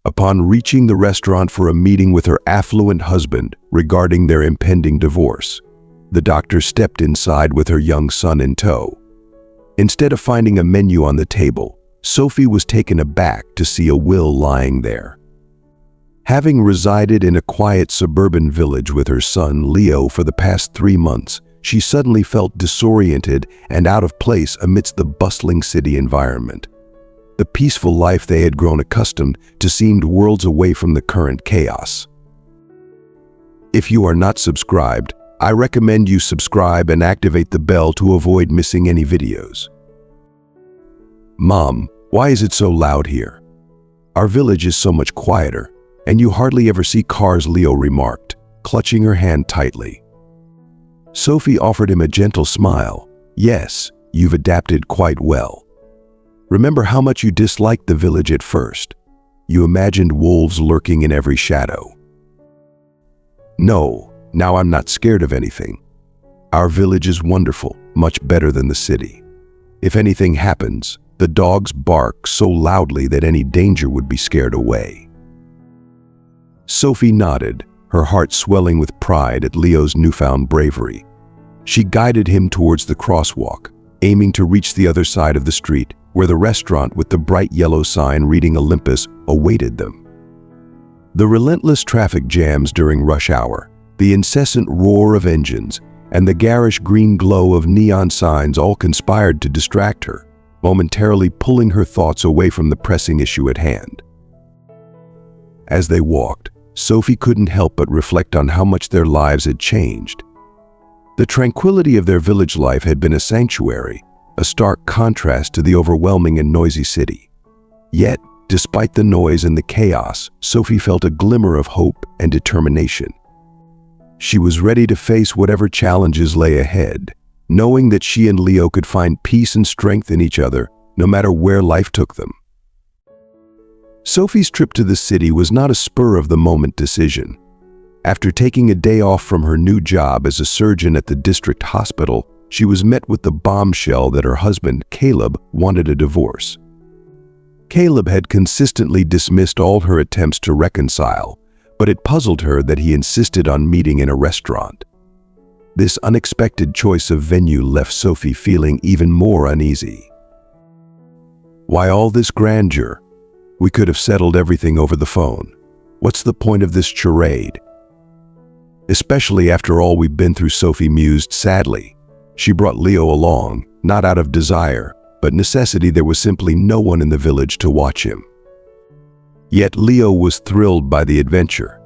upon reaching the restaurant for a meeting with her affluent husband regarding their impending divorce. The doctor stepped inside with her young son in tow. Instead of finding a menu on the table, Sophie was taken aback to see a will lying there. Having resided in a quiet suburban village with her son, Leo, for the past 3 months, she suddenly felt disoriented and out of place amidst the bustling city environment. The peaceful life they had grown accustomed to seemed worlds away from the current chaos. If you are not subscribed, I recommend you subscribe and activate the bell to avoid missing any videos. Mom, why is it so loud here? Our village is so much quieter, and you hardly ever see cars, Leo remarked, clutching her hand tightly. Sophie offered him a gentle smile. Yes, you've adapted quite well. Remember how much you disliked the village at first? You imagined wolves lurking in every shadow. No, now I'm not scared of anything. Our village is wonderful, much better than the city. If anything happens, the dogs bark so loudly that any danger would be scared away. Sophie nodded, her heart swelling with pride at Leo's newfound bravery. She guided him towards the crosswalk, aiming to reach the other side of the street, where the restaurant with the bright yellow sign reading Olympus awaited them. The relentless traffic jams during rush hour, the incessant roar of engines, and the garish green glow of neon signs all conspired to distract her, momentarily pulling her thoughts away from the pressing issue at hand. As they walked, Sophie couldn't help but reflect on how much their lives had changed. The tranquility of their village life had been a sanctuary, a stark contrast to the overwhelming and noisy city. Yet, despite the noise and the chaos, Sophie felt a glimmer of hope and determination. She was ready to face whatever challenges lay ahead, knowing that she and Leo could find peace and strength in each other, no matter where life took them. Sophie's trip to the city was not a spur-of-the-moment decision. After taking a day off from her new job as a surgeon at the district hospital, she was met with the bombshell that her husband, Caleb, wanted a divorce. Caleb had consistently dismissed all her attempts to reconcile, but it puzzled her that he insisted on meeting in a restaurant. This unexpected choice of venue left Sophie feeling even more uneasy. Why all this grandeur? We could have settled everything over the phone. What's the point of this charade? Especially after all we've been through, Sophie mused sadly. She brought Leo along, not out of desire, but necessity. There was simply no one in the village to watch him. Yet Leo was thrilled by the adventure.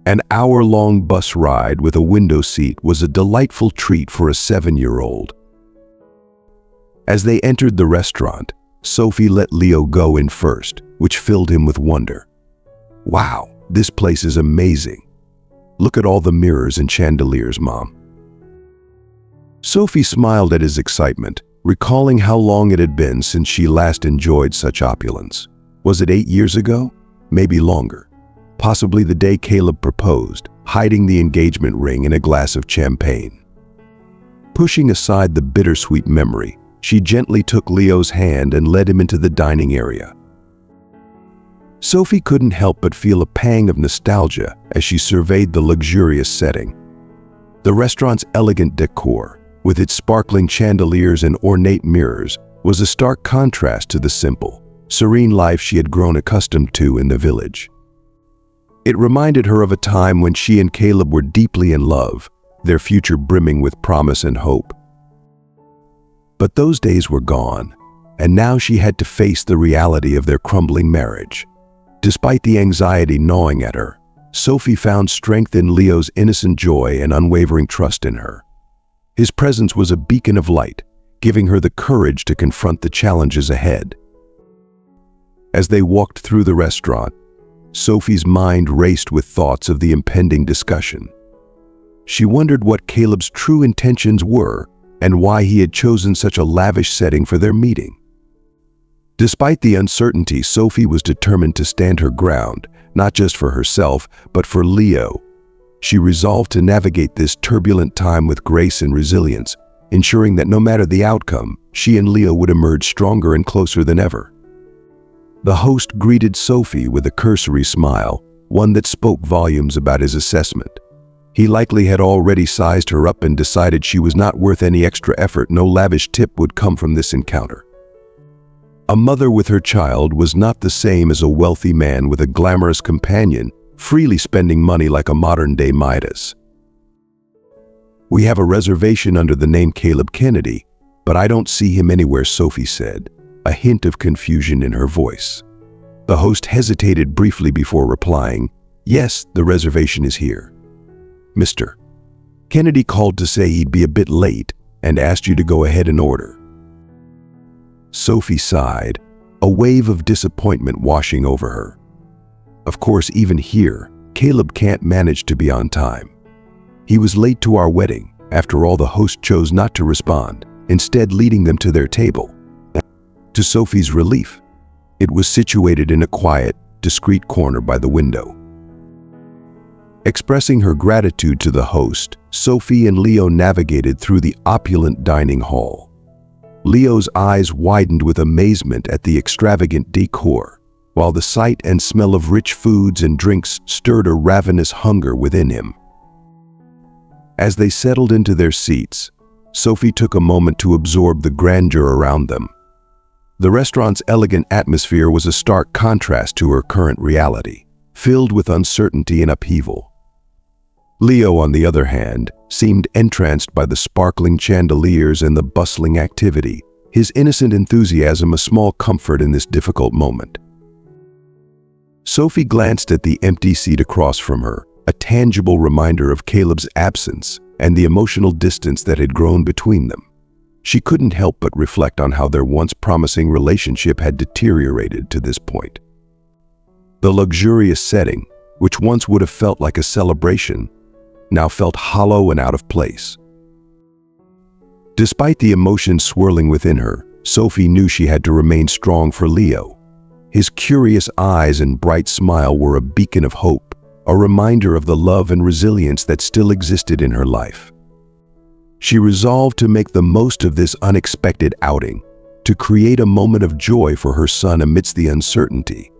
An hour-long bus ride with a window seat was a delightful treat for a 7-year-old. As they entered the restaurant, Sophie let Leo go in first, which filled him with wonder. Wow, this place is amazing. Look at all the mirrors and chandeliers, Mom. Sophie smiled at his excitement, recalling how long it had been since she last enjoyed such opulence. Was it 8 years ago? Maybe longer. Possibly the day Caleb proposed, hiding the engagement ring in a glass of champagne. Pushing aside the bittersweet memory, she gently took Leo's hand and led him into the dining area. Sophie couldn't help but feel a pang of nostalgia as she surveyed the luxurious setting. The restaurant's elegant decor, with its sparkling chandeliers and ornate mirrors, was a stark contrast to the simple, serene life she had grown accustomed to in the village. It reminded her of a time when she and Caleb were deeply in love, their future brimming with promise and hope. But those days were gone, and now she had to face the reality of their crumbling marriage. Despite the anxiety gnawing at her, Sophie found strength in Leo's innocent joy and unwavering trust in her. His presence was a beacon of light, giving her the courage to confront the challenges ahead. As they walked through the restaurant, Sophie's mind raced with thoughts of the impending discussion. She wondered what Caleb's true intentions were and why he had chosen such a lavish setting for their meeting. Despite the uncertainty, Sophie was determined to stand her ground, not just for herself, but for Leo. She resolved to navigate this turbulent time with grace and resilience, ensuring that no matter the outcome, she and Leo would emerge stronger and closer than ever. The host greeted Sophie with a cursory smile, one that spoke volumes about his assessment. He likely had already sized her up and decided she was not worth any extra effort. No lavish tip would come from this encounter. A mother with her child was not the same as a wealthy man with a glamorous companion, freely spending money like a modern-day Midas. "We have a reservation under the name Caleb Kennedy, but I don't see him anywhere," Sophie said, a hint of confusion in her voice. The host hesitated briefly before replying, "Yes, the reservation is here. Mr. Kennedy called to say he'd be a bit late and asked you to go ahead and order." Sophie sighed, a wave of disappointment washing over her. Of course, even here, Caleb can't manage to be on time. He was late to our wedding. After all, the host chose not to respond, instead leading them to their table. To Sophie's relief, it was situated in a quiet, discreet corner by the window. Expressing her gratitude to the host, Sophie and Leo navigated through the opulent dining hall. Leo's eyes widened with amazement at the extravagant decor, while the sight and smell of rich foods and drinks stirred a ravenous hunger within him. As they settled into their seats, Sophie took a moment to absorb the grandeur around them. The restaurant's elegant atmosphere was a stark contrast to her current reality, filled with uncertainty and upheaval. Leo, on the other hand, seemed entranced by the sparkling chandeliers and the bustling activity, his innocent enthusiasm a small comfort in this difficult moment. Sophie glanced at the empty seat across from her, a tangible reminder of Caleb's absence and the emotional distance that had grown between them. She couldn't help but reflect on how their once promising relationship had deteriorated to this point. The luxurious setting, which once would have felt like a celebration, now felt hollow and out of place. Despite the emotions swirling within her, Sophie knew she had to remain strong for Leo. His curious eyes and bright smile were a beacon of hope, a reminder of the love and resilience that still existed in her life. She resolved to make the most of this unexpected outing, to create a moment of joy for her son amidst the uncertainty.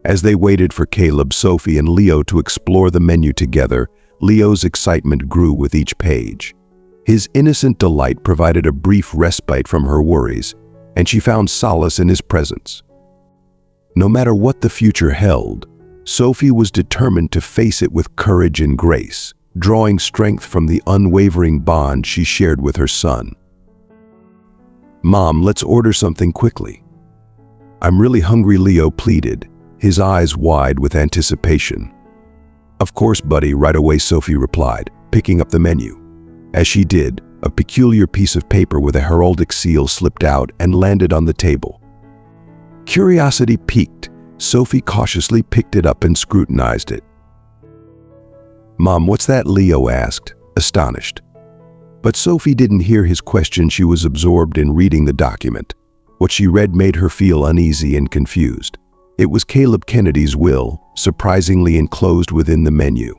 As they waited for Caleb, Sophie, and Leo to explore the menu together, Leo's excitement grew with each page. His innocent delight provided a brief respite from her worries, and she found solace in his presence. No matter what the future held, Sophie was determined to face it with courage and grace, drawing strength from the unwavering bond she shared with her son. "Mom, let's order something quickly." "I'm really hungry," Leo pleaded, his eyes wide with anticipation. "Of course, buddy," right away Sophie replied, picking up the menu. As she did, a peculiar piece of paper with a heraldic seal slipped out and landed on the table. Curiosity piqued, Sophie cautiously picked it up and scrutinized it. "Mom, what's that?" Leo asked, astonished. But Sophie didn't hear his question. She was absorbed in reading the document. What she read made her feel uneasy and confused. It was Caleb Kennedy's will, surprisingly enclosed within the menu.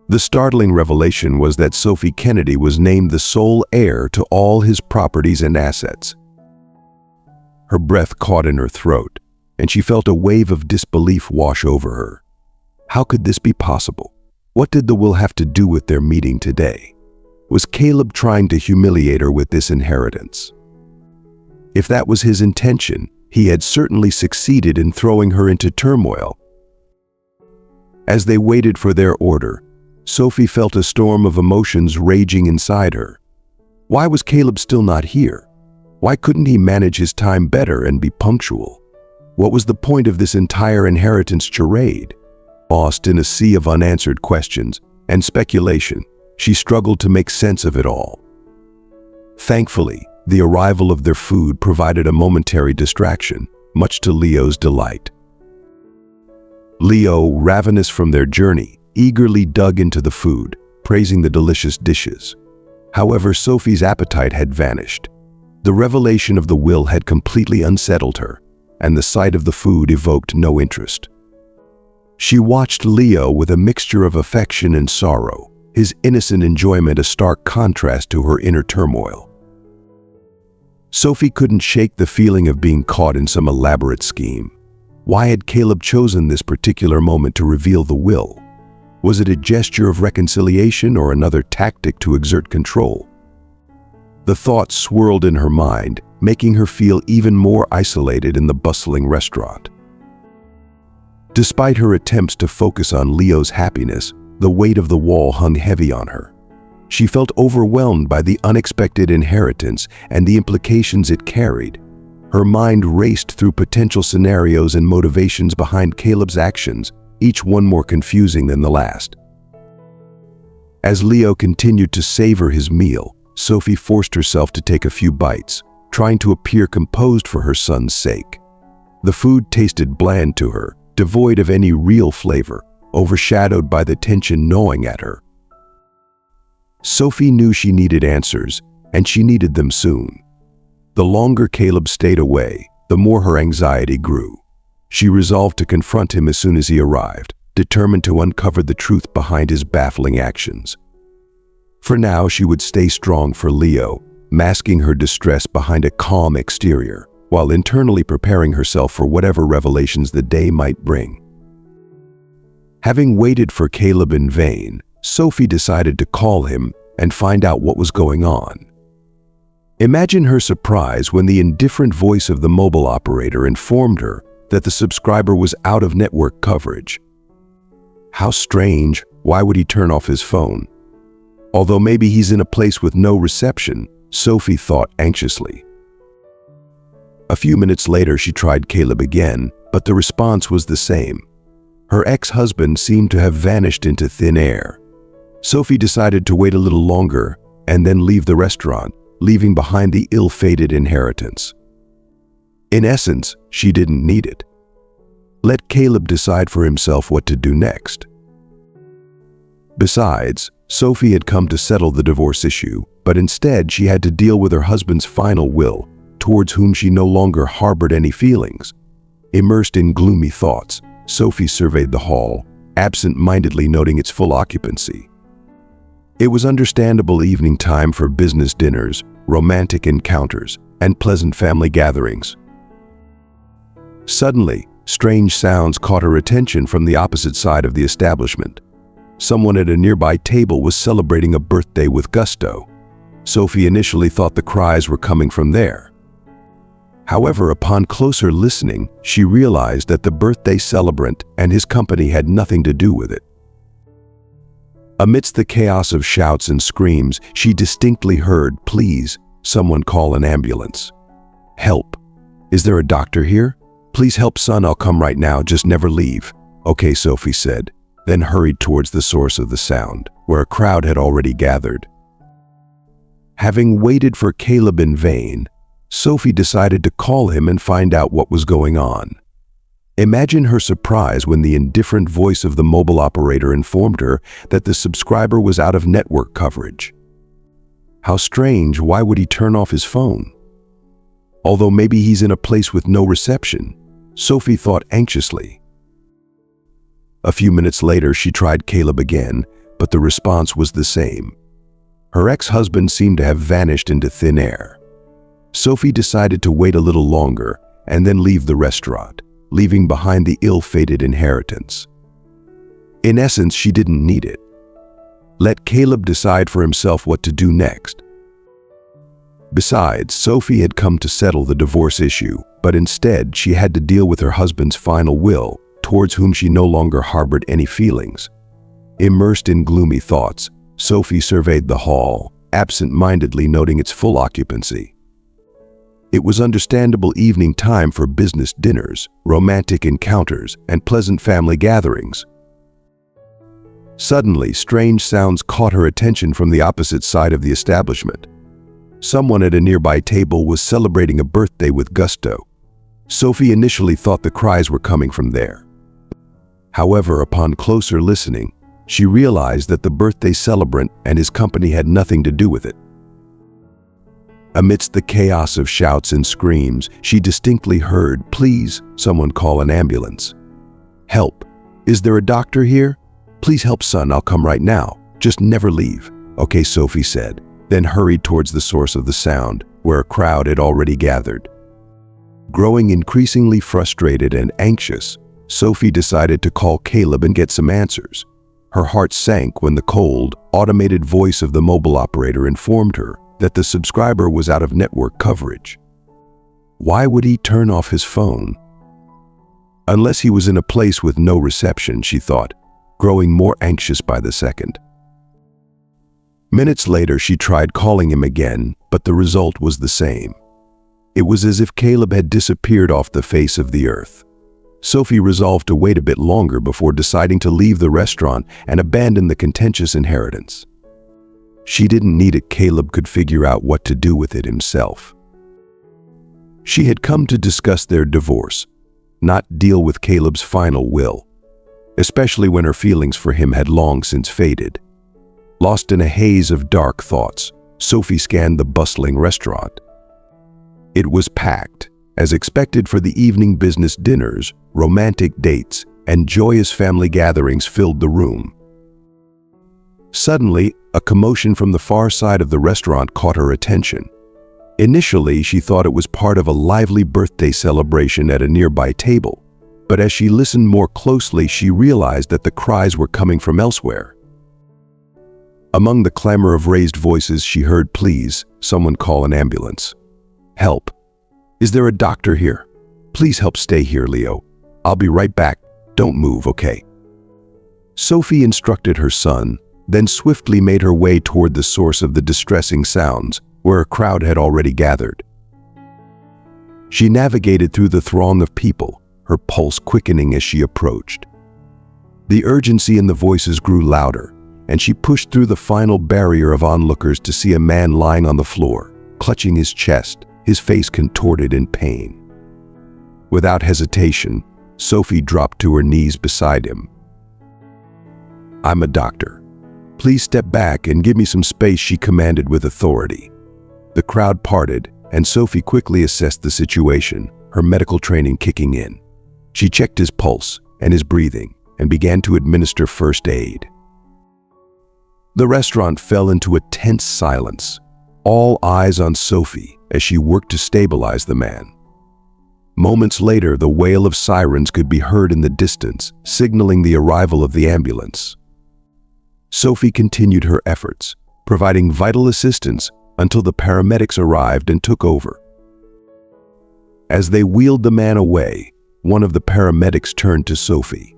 The startling revelation was that Sophie Kennedy was named the sole heir to all his properties and assets. Her breath caught in her throat, and she felt a wave of disbelief wash over her. How could this be possible? What did the will have to do with their meeting today? Was Caleb trying to humiliate her with this inheritance? If that was his intention, he had certainly succeeded in throwing her into turmoil. As they waited for their order, Sophie felt a storm of emotions raging inside her. Why was Caleb still not here? Why couldn't he manage his time better and be punctual? What was the point of this entire inheritance charade? Lost in a sea of unanswered questions and speculation, she struggled to make sense of it all. Thankfully, the arrival of their food provided a momentary distraction, much to Leo's delight. Leo, ravenous from their journey, eagerly dug into the food, praising the delicious dishes. However, Sophie's appetite had vanished. The revelation of the will had completely unsettled her, and the sight of the food evoked no interest. She watched Leo with a mixture of affection and sorrow, his innocent enjoyment a stark contrast to her inner turmoil. Sophie couldn't shake the feeling of being caught in some elaborate scheme. Why had Caleb chosen this particular moment to reveal the will? Was it a gesture of reconciliation or another tactic to exert control? The thoughts swirled in her mind, making her feel even more isolated in the bustling restaurant. Despite her attempts to focus on Leo's happiness, the weight of the wall hung heavy on her. She felt overwhelmed by the unexpected inheritance and the implications it carried. Her mind raced through potential scenarios and motivations behind Caleb's actions, each one more confusing than the last. As Leo continued to savor his meal, Sophie forced herself to take a few bites, trying to appear composed for her son's sake. The food tasted bland to her, devoid of any real flavor, overshadowed by the tension gnawing at her. Sophie knew she needed answers, and she needed them soon. The longer Caleb stayed away, the more her anxiety grew. She resolved to confront him as soon as he arrived, determined to uncover the truth behind his baffling actions. For now, she would stay strong for Leo, masking her distress behind a calm exterior, while internally preparing herself for whatever revelations the day might bring. Having waited for Caleb in vain, Sophie decided to call him and find out what was going on. Imagine her surprise when the indifferent voice of the mobile operator informed her that the subscriber was out of network coverage. How strange, why would he turn off his phone? Although maybe he's in a place with no reception, Sophie thought anxiously. A few minutes later, she tried Caleb again, but the response was the same. Her ex-husband seemed to have vanished into thin air. Sophie decided to wait a little longer and then leave the restaurant, leaving behind the ill-fated inheritance. In essence, she didn't need it. Let Caleb decide for himself what to do next. Besides, Sophie had come to settle the divorce issue, but instead she had to deal with her husband's final will, towards whom she no longer harbored any feelings. Immersed in gloomy thoughts, Sophie surveyed the hall, absent-mindedly noting its full occupancy. It was understandable evening time for business dinners, romantic encounters, and pleasant family gatherings. Suddenly, strange sounds caught her attention from the opposite side of the establishment. Someone at a nearby table was celebrating a birthday with gusto. Sophie initially thought the cries were coming from there. However, upon closer listening, she realized that the birthday celebrant and his company had nothing to do with it. Amidst the chaos of shouts and screams, she distinctly heard, "Please, someone call an ambulance. Help. Is there a doctor here? Please help son, I'll come right now, just never leave." "Okay," Sophie said, then hurried towards the source of the sound, where a crowd had already gathered. Having waited for Caleb in vain, Sophie decided to call him and find out what was going on. Imagine her surprise when the indifferent voice of the mobile operator informed her that the subscriber was out of network coverage. How strange, why would he turn off his phone? Although maybe he's in a place with no reception, Sophie thought anxiously. A few minutes later, she tried Caleb again, but the response was the same. Her ex-husband seemed to have vanished into thin air. Sophie decided to wait a little longer and then leave the restaurant, leaving behind the ill-fated inheritance. In essence, she didn't need it. Let Caleb decide for himself what to do next. Besides, Sophie had come to settle the divorce issue, but instead she had to deal with her husband's final will, towards whom she no longer harbored any feelings. Immersed in gloomy thoughts, Sophie surveyed the hall, absent-mindedly noting its full occupancy. It was understandable evening time for business dinners, romantic encounters, and pleasant family gatherings. Suddenly, strange sounds caught her attention from the opposite side of the establishment. Someone at a nearby table was celebrating a birthday with gusto. Sophie initially thought the cries were coming from there. However, upon closer listening, she realized that the birthday celebrant and his company had nothing to do with it. Amidst the chaos of shouts and screams, she distinctly heard, "Please, someone call an ambulance. Help. Is there a doctor here? Please help son, I'll come right now. Just never leave." "Okay," Sophie said, then hurried towards the source of the sound, where a crowd had already gathered. Growing increasingly frustrated and anxious, Sophie decided to call Caleb and get some answers. Her heart sank when the cold, automated voice of the mobile operator informed her that the subscriber was out of network coverage. Why would he turn off his phone? Unless he was in a place with no reception, she thought, growing more anxious by the second. Minutes later, she tried calling him again, but the result was the same. It was as if Caleb had disappeared off the face of the earth. Sophie resolved to wait a bit longer before deciding to leave the restaurant and abandon the contentious inheritance. She didn't need it. Caleb could figure out what to do with it himself. She had come to discuss their divorce, not deal with Caleb's final will, especially when her feelings for him had long since faded. Lost in a haze of dark thoughts, Sophie scanned the bustling restaurant. It was packed, as expected. For the evening, business dinners, romantic dates, and joyous family gatherings filled the room. Suddenly, a commotion from the far side of the restaurant caught her attention. Initially, she thought it was part of a lively birthday celebration at a nearby table, but as she listened more closely, she realized that the cries were coming from elsewhere. Among the clamor of raised voices, she heard, "Please, someone call an ambulance. Help. Is there a doctor here? Please help. Stay here, Leo. I'll be right back. Don't move, okay?" Sophie instructed her son, then swiftly made her way toward the source of the distressing sounds, where a crowd had already gathered. She navigated through the throng of people, her pulse quickening as she approached. The urgency in the voices grew louder, and she pushed through the final barrier of onlookers to see a man lying on the floor, clutching his chest, his face contorted in pain. Without hesitation, Sophie dropped to her knees beside him. "I'm a doctor. Please step back and give me some space," she commanded with authority. The crowd parted, and Sophie quickly assessed the situation, her medical training kicking in. She checked his pulse and his breathing and began to administer first aid. The restaurant fell into a tense silence, all eyes on Sophie as she worked to stabilize the man. Moments later, the wail of sirens could be heard in the distance, signaling the arrival of the ambulance. Sophie continued her efforts, providing vital assistance until the paramedics arrived and took over. As they wheeled the man away, one of the paramedics turned to Sophie.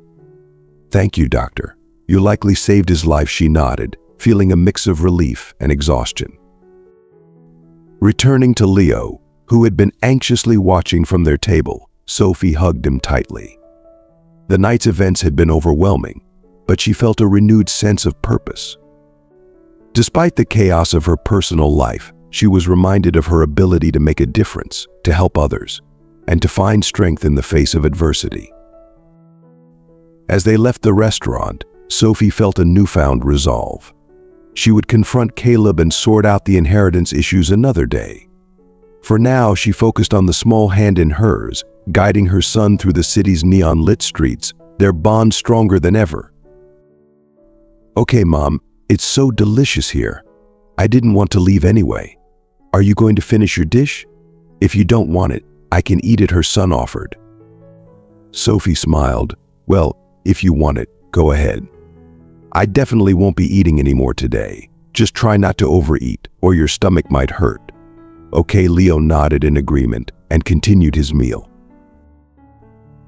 "Thank you, doctor. You likely saved his life," she nodded, feeling a mix of relief and exhaustion. Returning to Leo, who had been anxiously watching from their table, Sophie hugged him tightly. The night's events had been overwhelming, but she felt a renewed sense of purpose. Despite the chaos of her personal life, she was reminded of her ability to make a difference, to help others, and to find strength in the face of adversity. As they left the restaurant, Sophie felt a newfound resolve. She would confront Caleb and sort out the inheritance issues another day. For now, she focused on the small hand in hers, guiding her son through the city's neon-lit streets, their bond stronger than ever. "Okay, Mom, it's so delicious here. I didn't want to leave anyway. Are you going to finish your dish? If you don't want it, I can eat it," her son offered. Sophie smiled. "Well, if you want it, go ahead. I definitely won't be eating anymore today. Just try not to overeat, or your stomach might hurt." "Okay," Leo nodded in agreement and continued his meal.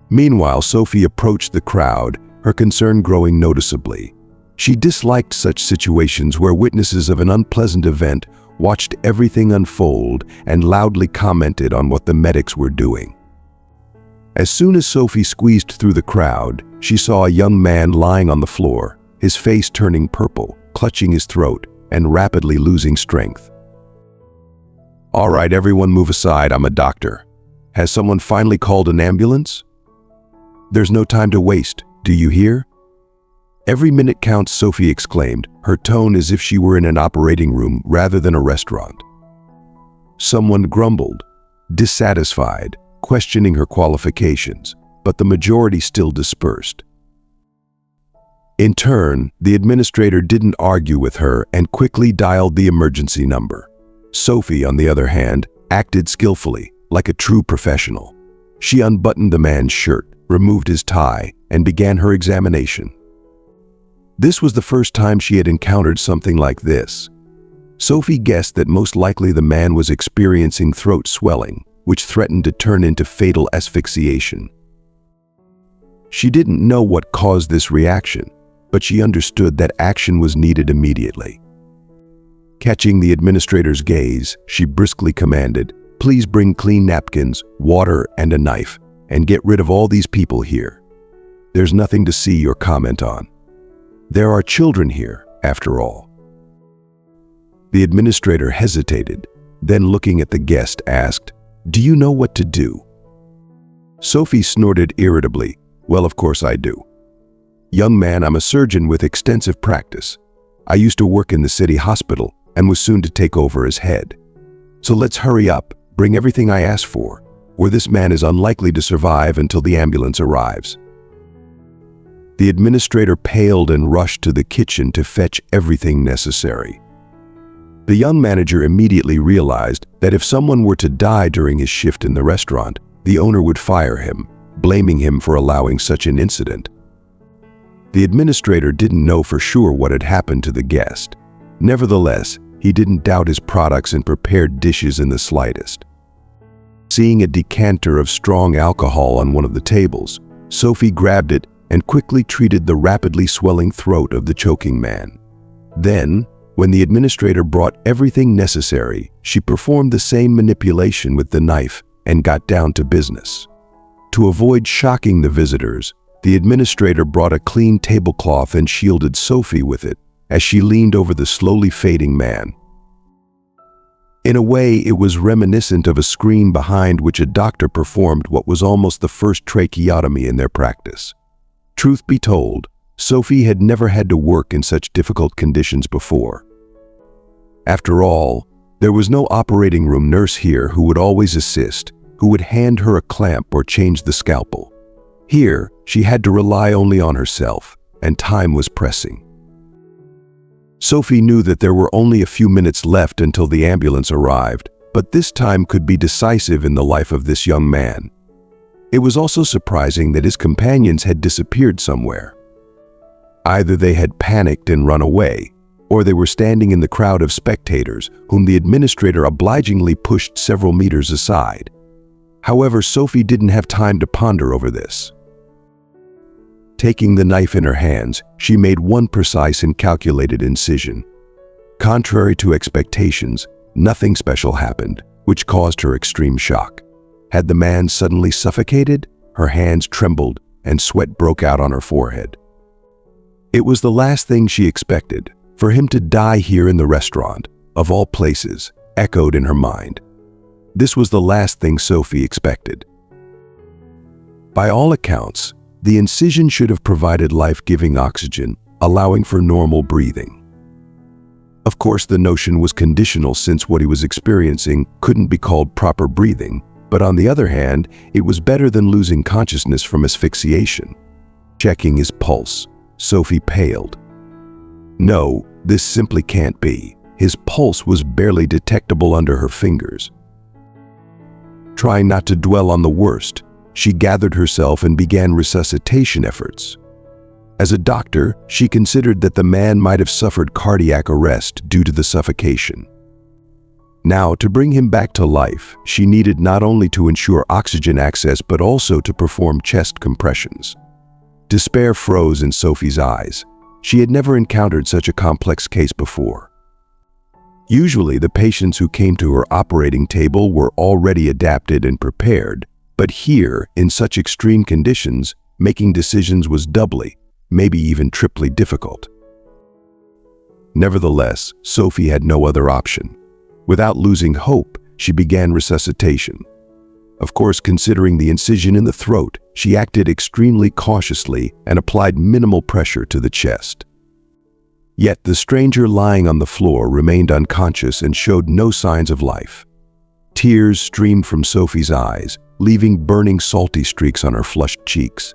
Meanwhile, Sophie approached the crowd, her concern growing noticeably. She disliked such situations where witnesses of an unpleasant event watched everything unfold and loudly commented on what the medics were doing. As soon as Sophie squeezed through the crowd, she saw a young man lying on the floor, his face turning purple, clutching his throat, and rapidly losing strength. "All right, everyone move aside. I'm a doctor. Has someone finally called an ambulance? There's no time to waste. Do you hear?" "Every minute counts," Sophie exclaimed, her tone as if she were in an operating room rather than a restaurant. Someone grumbled, dissatisfied, questioning her qualifications, but the majority still dispersed. In turn, the administrator didn't argue with her and quickly dialed the emergency number. Sophie, on the other hand, acted skillfully, like a true professional. She unbuttoned the man's shirt, removed his tie, and began her examination. This was the first time she had encountered something like this. Sophie guessed that most likely the man was experiencing throat swelling, which threatened to turn into fatal asphyxiation. She didn't know what caused this reaction, but she understood that action was needed immediately. Catching the administrator's gaze, she briskly commanded, "Please bring clean napkins, water, and a knife, and get rid of all these people here. There's nothing to see or comment on. There are children here, after all." The administrator hesitated, then looking at the guest asked, "Do you know what to do?" Sophie snorted irritably, "Well, of course I do. Young man, I'm a surgeon with extensive practice. I used to work in the city hospital and was soon to take over as head. So let's hurry up, bring everything I asked for, or this man is unlikely to survive until the ambulance arrives." The administrator paled and rushed to the kitchen to fetch everything necessary. The young manager immediately realized that if someone were to die during his shift in the restaurant, the owner would fire him, blaming him for allowing such an incident. The administrator didn't know for sure what had happened to the guest. Nevertheless, he didn't doubt his products and prepared dishes in the slightest. Seeing a decanter of strong alcohol on one of the tables, Sophie grabbed it and quickly treated the rapidly swelling throat of the choking man. Then, when the administrator brought everything necessary, she performed the same manipulation with the knife and got down to business. To avoid shocking the visitors, the administrator brought a clean tablecloth and shielded Sophie with it as she leaned over the slowly fading man. In a way, it was reminiscent of a screen behind which a doctor performed what was almost the first tracheotomy in their practice. Truth be told, Sophie had never had to work in such difficult conditions before. After all, there was no operating room nurse here who would always assist, who would hand her a clamp or change the scalpel. Here, she had to rely only on herself, and time was pressing. Sophie knew that there were only a few minutes left until the ambulance arrived, but this time could be decisive in the life of this young man. It was also surprising that his companions had disappeared somewhere. Either they had panicked and run away, or they were standing in the crowd of spectators whom the administrator obligingly pushed several meters aside. However, Sophie didn't have time to ponder over this. Taking the knife in her hands, she made one precise and calculated incision. Contrary to expectations, nothing special happened, which caused her extreme shock. Had the man suddenly suffocated? Her hands trembled and sweat broke out on her forehead. It was the last thing she expected. For him to die here in the restaurant, of all places, echoed in her mind. This was the last thing Sophie expected. By all accounts, the incision should have provided life-giving oxygen, allowing for normal breathing. Of course, the notion was conditional since what he was experiencing couldn't be called proper breathing, but on the other hand, it was better than losing consciousness from asphyxiation. Checking his pulse, Sophie paled. No, this simply can't be. His pulse was barely detectable under her fingers. Trying not to dwell on the worst, she gathered herself and began resuscitation efforts. As a doctor, she considered that the man might have suffered cardiac arrest due to the suffocation. Now, to bring him back to life, she needed not only to ensure oxygen access but also to perform chest compressions. Despair froze in Sophie's eyes. She had never encountered such a complex case before. Usually, the patients who came to her operating table were already adapted and prepared, but here, in such extreme conditions, making decisions was doubly, maybe even triply difficult. Nevertheless, Sophie had no other option. Without losing hope, she began resuscitation. Of course, considering the incision in the throat, she acted extremely cautiously and applied minimal pressure to the chest. Yet the stranger lying on the floor remained unconscious and showed no signs of life. Tears streamed from Sophie's eyes, leaving burning salty streaks on her flushed cheeks.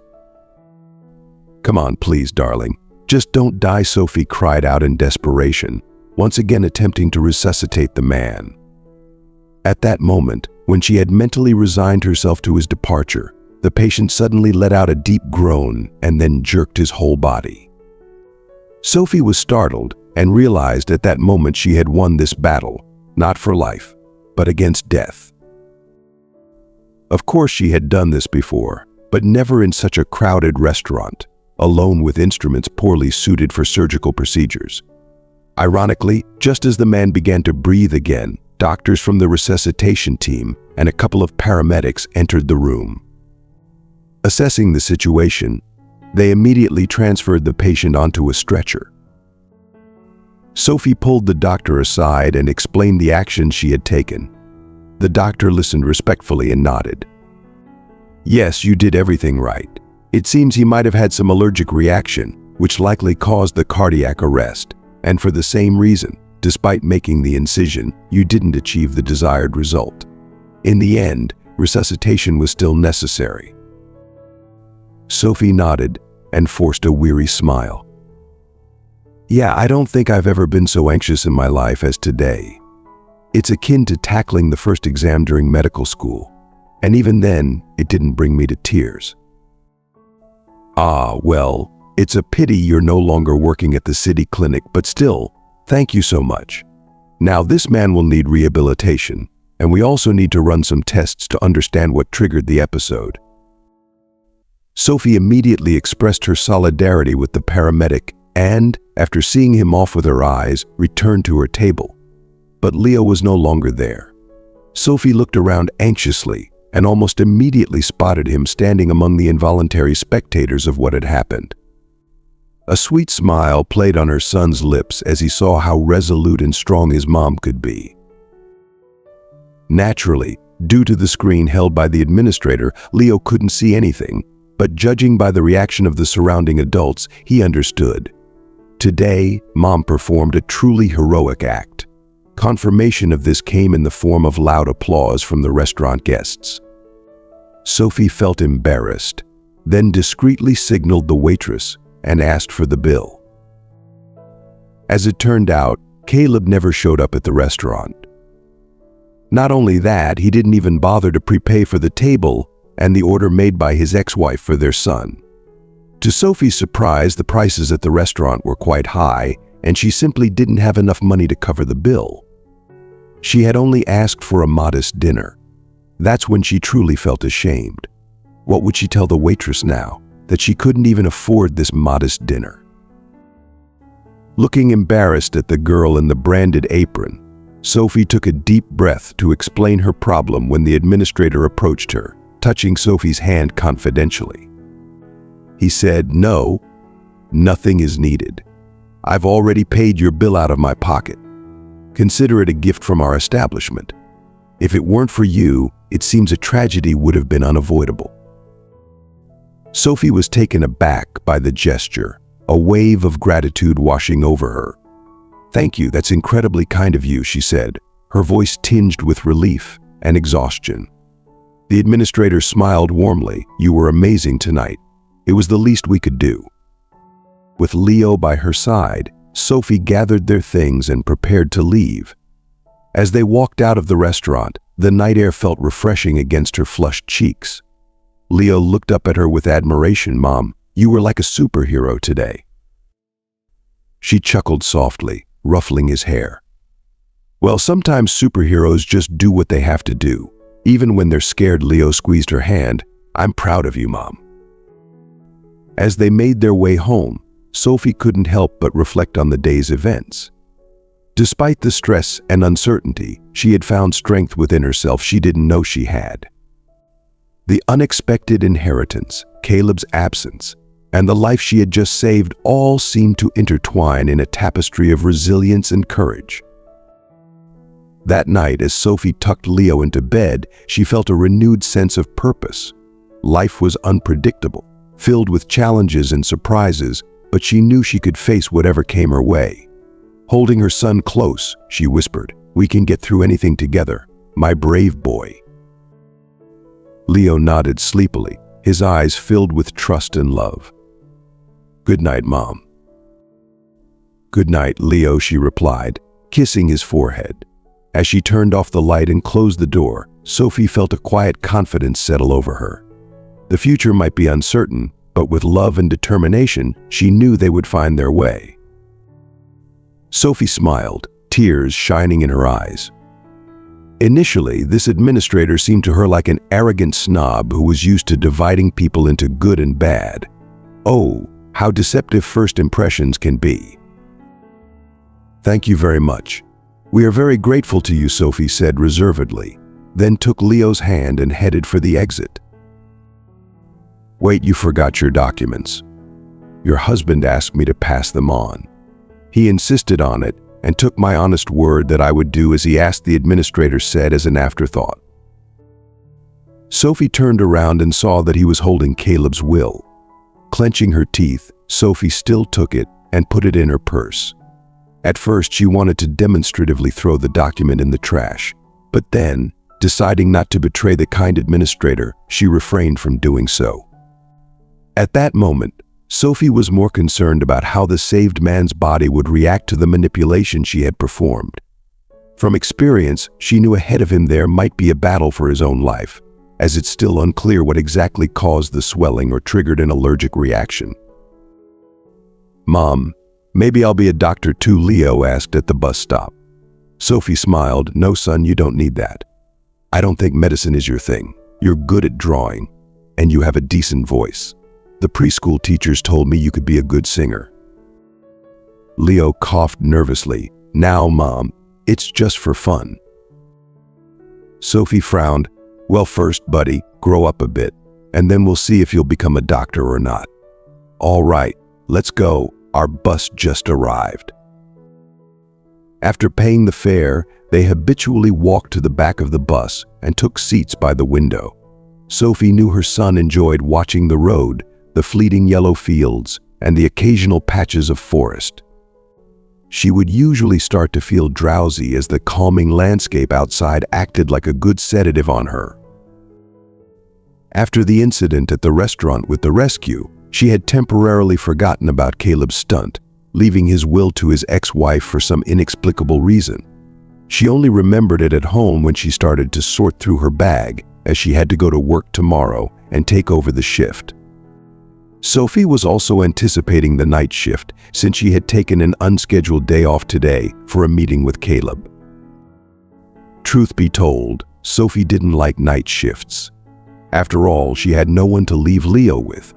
"Come on, please, darling. Just don't die, Sophie cried out in desperation, once again attempting to resuscitate the man. At that moment, when she had mentally resigned herself to his departure, the patient suddenly let out a deep groan and then jerked his whole body. Sophie was startled and realized at that moment she had won this battle, not for life, but against death. Of course she had done this before, but never in such a crowded restaurant, alone with instruments poorly suited for surgical procedures. Ironically, just as the man began to breathe again, doctors from the resuscitation team and a couple of paramedics entered the room. Assessing the situation, they immediately transferred the patient onto a stretcher. Sophie pulled the doctor aside and explained the actions she had taken. The doctor listened respectfully and nodded. "Yes, you did everything right. It seems he might have had some allergic reaction, which likely caused the cardiac arrest. And for the same reason, despite making the incision, you didn't achieve the desired result. In the end, resuscitation was still necessary." Sophie nodded and forced a weary smile. "Yeah, I don't think I've ever been so anxious in my life as today. It's akin to tackling the first exam during medical school, and even then, it didn't bring me to tears." "Ah, well, it's a pity you're no longer working at the city clinic, but still, thank you so much. Now this man will need rehabilitation, and we also need to run some tests to understand what triggered the episode." Sophie immediately expressed her solidarity with the paramedic and, after seeing him off with her eyes, returned to her table. But Leo was no longer there. Sophie looked around anxiously and almost immediately spotted him standing among the involuntary spectators of what had happened. A sweet smile played on her son's lips as he saw how resolute and strong his mom could be. Naturally, due to the screen held by the administrator, Leo couldn't see anything, but judging by the reaction of the surrounding adults, he understood. Today, Mom performed a truly heroic act. Confirmation of this came in the form of loud applause from the restaurant guests. Sophie felt embarrassed, then discreetly signaled the waitress and asked for the bill. As it turned out, Caleb never showed up at the restaurant. Not only that, he didn't even bother to prepay for the table and the order made by his ex-wife for their son. To Sophie's surprise, the prices at the restaurant were quite high, and she simply didn't have enough money to cover the bill. She had only asked for a modest dinner. That's when she truly felt ashamed. What would she tell the waitress now? That she couldn't even afford this modest dinner? Looking embarrassed at the girl in the branded apron, Sophie took a deep breath to explain her problem when the administrator approached her, touching Sophie's hand confidentially. He said, "No, nothing is needed. I've already paid your bill out of my pocket. Consider it a gift from our establishment. If it weren't for you, it seems a tragedy would have been unavoidable." Sophie was taken aback by the gesture, a wave of gratitude washing over her. "Thank you, that's incredibly kind of you," she said, her voice tinged with relief and exhaustion. The administrator smiled warmly. "You were amazing tonight. It was the least we could do." With Leo by her side, Sophie gathered their things and prepared to leave. As they walked out of the restaurant, the night air felt refreshing against her flushed cheeks. Leo looked up at her with admiration. "Mom, you were like a superhero today." She chuckled softly, ruffling his hair. "Well, sometimes superheroes just do what they have to do. Even when they're scared." Leo squeezed her hand. "I'm proud of you, Mom." As they made their way home, Sophie couldn't help but reflect on the day's events. Despite the stress and uncertainty, she had found strength within herself she didn't know she had. The unexpected inheritance, Caleb's absence, and the life she had just saved all seemed to intertwine in a tapestry of resilience and courage. That night, as Sophie tucked Leo into bed, she felt a renewed sense of purpose. Life was unpredictable, filled with challenges and surprises, but she knew she could face whatever came her way. Holding her son close, she whispered, "We can get through anything together, my brave boy." Leo nodded sleepily, his eyes filled with trust and love. "Good night, Mom." "Good night, Leo," she replied, kissing his forehead. As she turned off the light and closed the door, Sophie felt a quiet confidence settle over her. The future might be uncertain, but with love and determination, she knew they would find their way. Sophie smiled, tears shining in her eyes. Initially, this administrator seemed to her like an arrogant snob who was used to dividing people into good and bad. Oh, how deceptive first impressions can be. "Thank you very much. We are very grateful to you," Sophie said reservedly, then took Leo's hand and headed for the exit. "Wait, you forgot your documents. Your husband asked me to pass them on. He insisted on it and took my honest word that I would do as he asked," the administrator said as an afterthought. Sophie turned around and saw that he was holding Caleb's will. Clenching her teeth, Sophie still took it and put it in her purse. At first, she wanted to demonstratively throw the document in the trash, but then, deciding not to betray the kind administrator, she refrained from doing so. At that moment, Sophie was more concerned about how the saved man's body would react to the manipulation she had performed. From experience, she knew ahead of him there might be a battle for his own life, as it's still unclear what exactly caused the swelling or triggered an allergic reaction. "Mom, maybe I'll be a doctor too," Leo asked at the bus stop. Sophie smiled. "No, son, you don't need that. I don't think medicine is your thing. You're good at drawing, and you have a decent voice. The preschool teachers told me you could be a good singer." Leo coughed nervously. "Now, Mom, it's just for fun." Sophie frowned. "Well, first, buddy, grow up a bit, and then we'll see if you'll become a doctor or not." "All right, let's go. Our bus just arrived." After paying the fare, they habitually walked to the back of the bus and took seats by the window. Sophie knew her son enjoyed watching the road, the fleeting yellow fields, and the occasional patches of forest. She would usually start to feel drowsy as the calming landscape outside acted like a good sedative on her. After the incident at the restaurant with the rescue, she had temporarily forgotten about Caleb's stunt, leaving his will to his ex-wife for some inexplicable reason. She only remembered it at home when she started to sort through her bag, as she had to go to work tomorrow and take over the shift. Sophie was also anticipating the night shift, since she had taken an unscheduled day off today for a meeting with Caleb. Truth be told, Sophie didn't like night shifts. After all, she had no one to leave Leo with.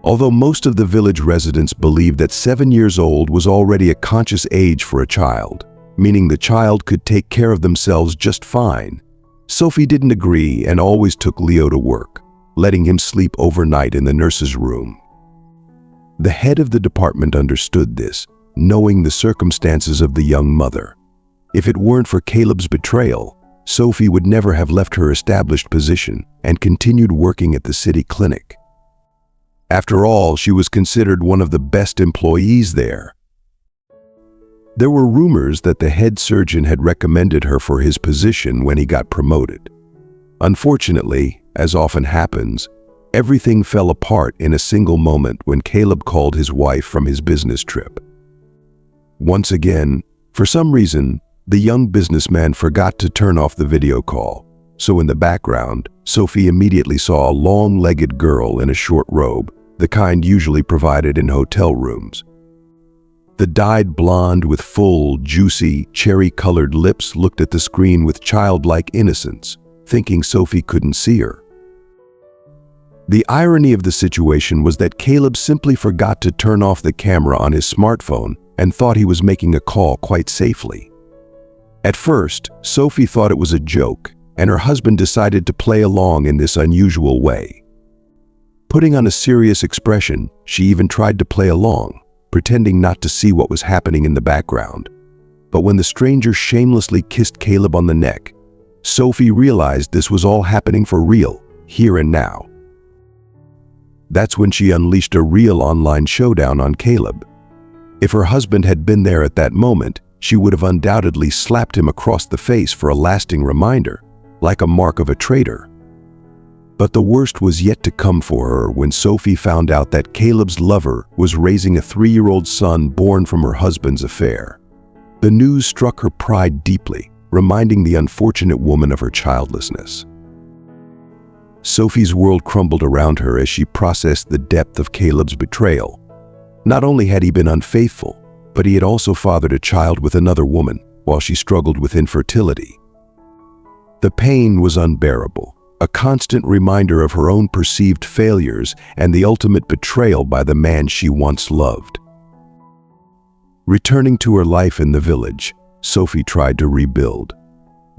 Although most of the village residents believed that 7 years old was already a conscious age for a child, meaning the child could take care of themselves just fine, Sophie didn't agree and always took Leo to work, letting him sleep overnight in the nurse's room. The head of the department understood this, knowing the circumstances of the young mother. If it weren't for Caleb's betrayal, Sophie would never have left her established position and continued working at the city clinic. After all, she was considered one of the best employees there. There were rumors that the head surgeon had recommended her for his position when he got promoted. Unfortunately, as often happens, everything fell apart in a single moment when Caleb called his wife from his business trip. Once again, for some reason, the young businessman forgot to turn off the video call, so in the background, Sophie immediately saw a long-legged girl in a short robe, the kind usually provided in hotel rooms. The dyed blonde with full, juicy, cherry-colored lips looked at the screen with childlike innocence, thinking Sophie couldn't see her. The irony of the situation was that Caleb simply forgot to turn off the camera on his smartphone and thought he was making a call quite safely. At first, Sophie thought it was a joke, and her husband decided to play along in this unusual way. Putting on a serious expression, she even tried to play along, pretending not to see what was happening in the background. But when the stranger shamelessly kissed Caleb on the neck, Sophie realized this was all happening for real, here and now. That's when she unleashed a real online showdown on Caleb. If her husband had been there at that moment, she would have undoubtedly slapped him across the face for a lasting reminder, like a mark of a traitor. But the worst was yet to come for her when Sophie found out that Caleb's lover was raising a 3-year-old son born from her husband's affair. The news struck her pride deeply, reminding the unfortunate woman of her childlessness. Sophie's world crumbled around her as she processed the depth of Caleb's betrayal. Not only had he been unfaithful, but he had also fathered a child with another woman while she struggled with infertility. The pain was unbearable, a constant reminder of her own perceived failures and the ultimate betrayal by the man she once loved. Returning to her life in the village, Sophie tried to rebuild.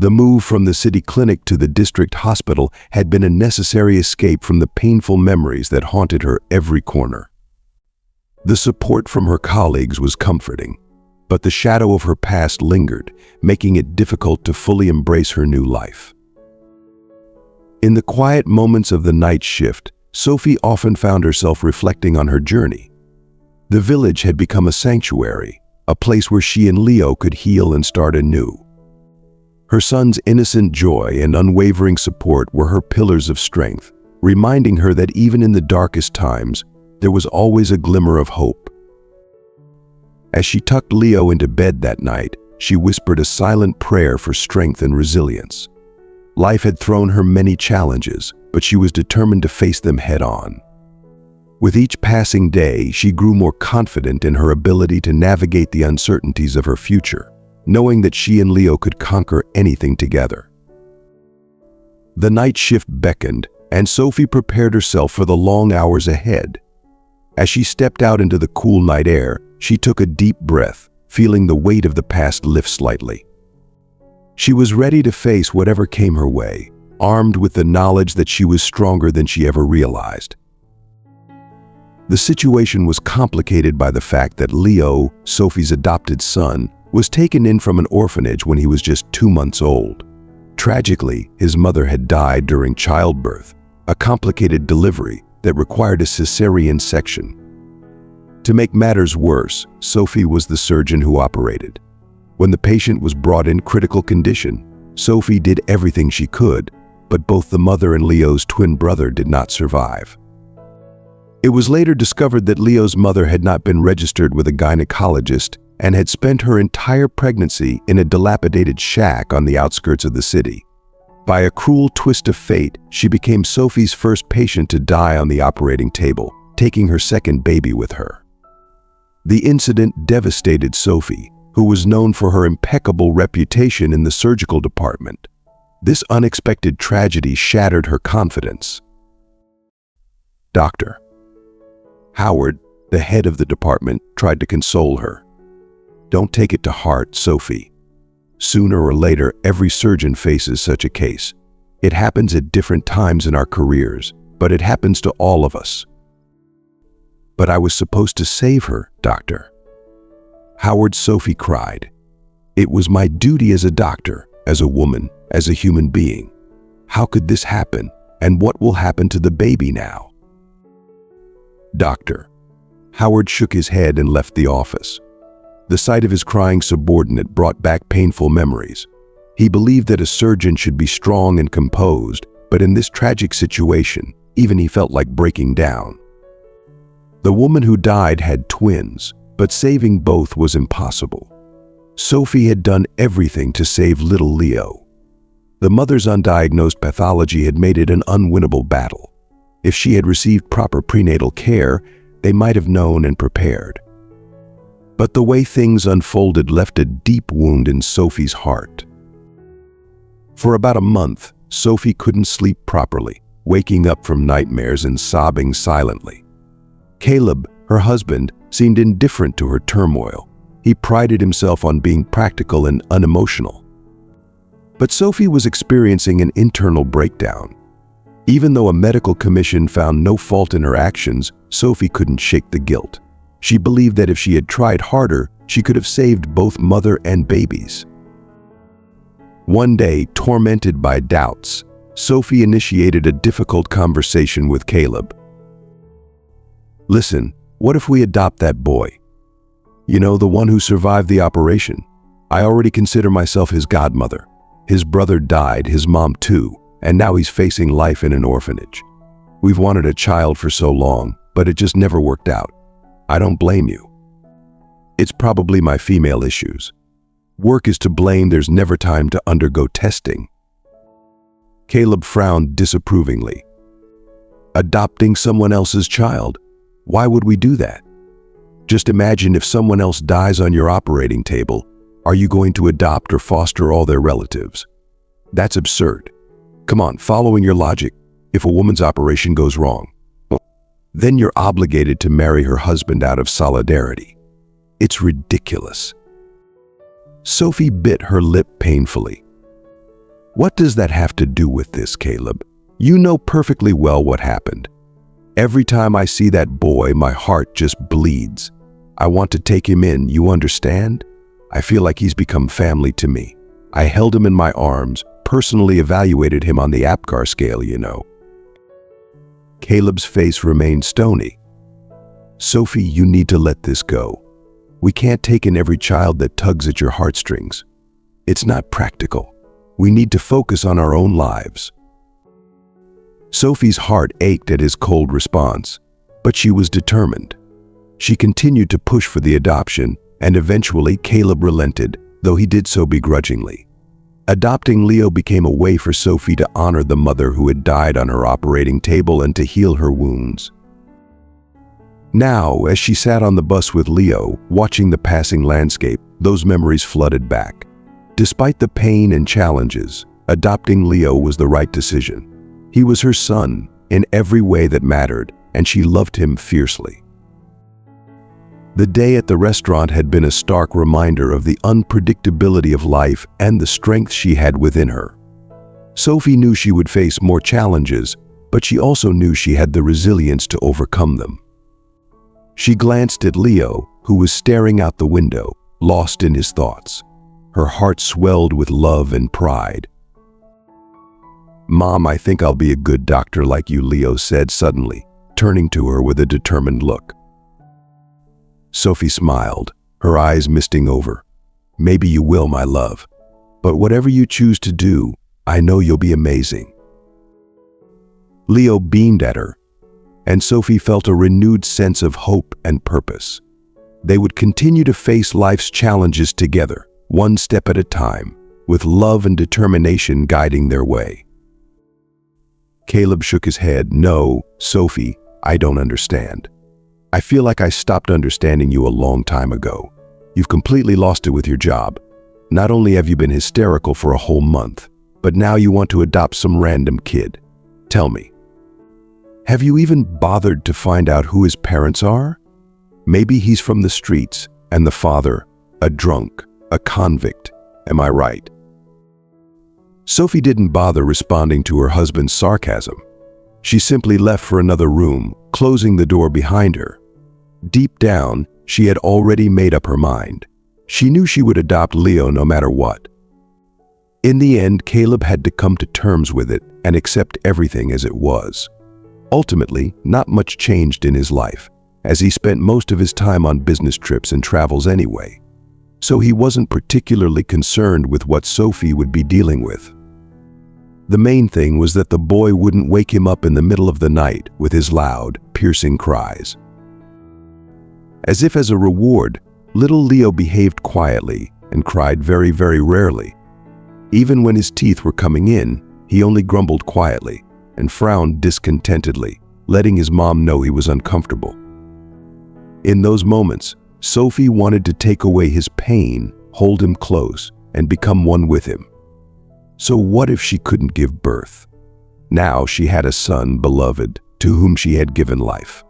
The move from the city clinic to the district hospital had been a necessary escape from the painful memories that haunted her every corner. The support from her colleagues was comforting, but the shadow of her past lingered, making it difficult to fully embrace her new life. In the quiet moments of the night shift, Sophie often found herself reflecting on her journey. The village had become a sanctuary, a place where she and Leo could heal and start anew. Her son's innocent joy and unwavering support were her pillars of strength, reminding her that even in the darkest times, there was always a glimmer of hope. As she tucked Leo into bed that night, she whispered a silent prayer for strength and resilience. Life had thrown her many challenges, but she was determined to face them head-on. With each passing day, she grew more confident in her ability to navigate the uncertainties of her future, knowing that she and Leo could conquer anything together. The night shift beckoned, and Sophie prepared herself for the long hours ahead. As she stepped out into the cool night air, she took a deep breath, feeling the weight of the past lift slightly. She was ready to face whatever came her way, armed with the knowledge that she was stronger than she ever realized. The situation was complicated by the fact that Leo, Sophie's adopted son, was taken in from an orphanage when he was just 2 months old. Tragically, his mother had died during childbirth, a complicated delivery that required a cesarean section. To make matters worse, Sophie was the surgeon who operated. When the patient was brought in critical condition, Sophie did everything she could, but both the mother and Leo's twin brother did not survive. It was later discovered that Leo's mother had not been registered with a gynecologist and had spent her entire pregnancy in a dilapidated shack on the outskirts of the city. By a cruel twist of fate, she became Sophie's first patient to die on the operating table, taking her second baby with her. The incident devastated Sophie, who was known for her impeccable reputation in the surgical department. This unexpected tragedy shattered her confidence. Dr. Howard, the head of the department, tried to console her. "Don't take it to heart, Sophie. Sooner or later, every surgeon faces such a case. It happens at different times in our careers, but it happens to all of us." "But I was supposed to save her, doctor." Howard, Sophie cried. "It was my duty as a doctor, as a woman, as a human being. How could this happen, and what will happen to the baby now?" "Doctor." Howard shook his head and left the office. The sight of his crying subordinate brought back painful memories. He believed that a surgeon should be strong and composed, but in this tragic situation, even he felt like breaking down. The woman who died had twins, but saving both was impossible. Sophie had done everything to save little Leo. The mother's undiagnosed pathology had made it an unwinnable battle. If she had received proper prenatal care, they might have known and prepared. But the way things unfolded left a deep wound in Sophie's heart. For about a month, Sophie couldn't sleep properly, waking up from nightmares and sobbing silently. Caleb, her husband, seemed indifferent to her turmoil. He prided himself on being practical and unemotional. But Sophie was experiencing an internal breakdown. Even though a medical commission found no fault in her actions, Sophie couldn't shake the guilt. She believed that if she had tried harder, she could have saved both mother and babies. One day, tormented by doubts, Sophie initiated a difficult conversation with Caleb. "Listen, what if we adopt that boy? You know, the one who survived the operation. I already consider myself his godmother. His brother died, his mom too. and now he's facing life in an orphanage. We've wanted a child for so long, but it just never worked out. I don't blame you. It's probably my female issues. Work is to blame, there's never time to undergo testing. Caleb frowned disapprovingly. Adopting someone else's child? Why would we do that? Just imagine if someone else dies on your operating table, are you going to adopt or foster all their relatives? That's absurd. Come on, following your logic, if a woman's operation goes wrong, then you're obligated to marry her husband out of solidarity. It's ridiculous. Sophie bit her lip painfully. What does that have to do with this, Caleb? You know perfectly well what happened. Every time I see that boy, my heart just bleeds. I want to take him in, you understand? I feel like he's become family to me. I held him in my arms, personally evaluated him on the APGAR scale, you know. Caleb's face remained stony. Sophie, you need to let this go. We can't take in every child that tugs at your heartstrings. It's not practical. We need to focus on our own lives. Sophie's heart ached at his cold response, but she was determined. She continued to push for the adoption, and eventually Caleb relented, though he did so begrudgingly. Adopting Leo became a way for Sophie to honor the mother who had died on her operating table and to heal her wounds. Now, as she sat on the bus with Leo, watching the passing landscape, those memories flooded back. Despite the pain and challenges, adopting Leo was the right decision. He was her son in every way that mattered, and she loved him fiercely. The day at the restaurant had been a stark reminder of the unpredictability of life and the strength she had within her. Sophie knew she would face more challenges, but she also knew she had the resilience to overcome them. She glanced at Leo, who was staring out the window, lost in his thoughts. Her heart swelled with love and pride. "Mom, I think I'll be a good doctor like you," Leo said suddenly, turning to her with a determined look. Sophie smiled, her eyes misting over. "Maybe you will, my love. But whatever you choose to do, I know you'll be amazing." Leo beamed at her, and Sophie felt a renewed sense of hope and purpose. They would continue to face life's challenges together, one step at a time, with love and determination guiding their way. Caleb shook his head. "No, Sophie, I don't understand. I feel like I stopped understanding you a long time ago. You've completely lost it with your job. Not only have you been hysterical for a whole month, but now you want to adopt some random kid. Tell me, have you even bothered to find out who his parents are? Maybe he's from the streets, and the father, a drunk, a convict. Am I right?" Sophie didn't bother responding to her husband's sarcasm. She simply left for another room, closing the door behind her. Deep down, she had already made up her mind. She knew she would adopt Leo no matter what. In the end, Caleb had to come to terms with it and accept everything as it was. Ultimately, not much changed in his life, as he spent most of his time on business trips and travels anyway. So he wasn't particularly concerned with what Sophie would be dealing with. The main thing was that the boy wouldn't wake him up in the middle of the night with his loud, piercing cries. As if as a reward, little Leo behaved quietly and cried very, very rarely. Even when his teeth were coming in, he only grumbled quietly and frowned discontentedly, letting his mom know he was uncomfortable. In those moments, Sophie wanted to take away his pain, hold him close, and become one with him. So what if she couldn't give birth? Now she had a son, beloved, to whom she had given life.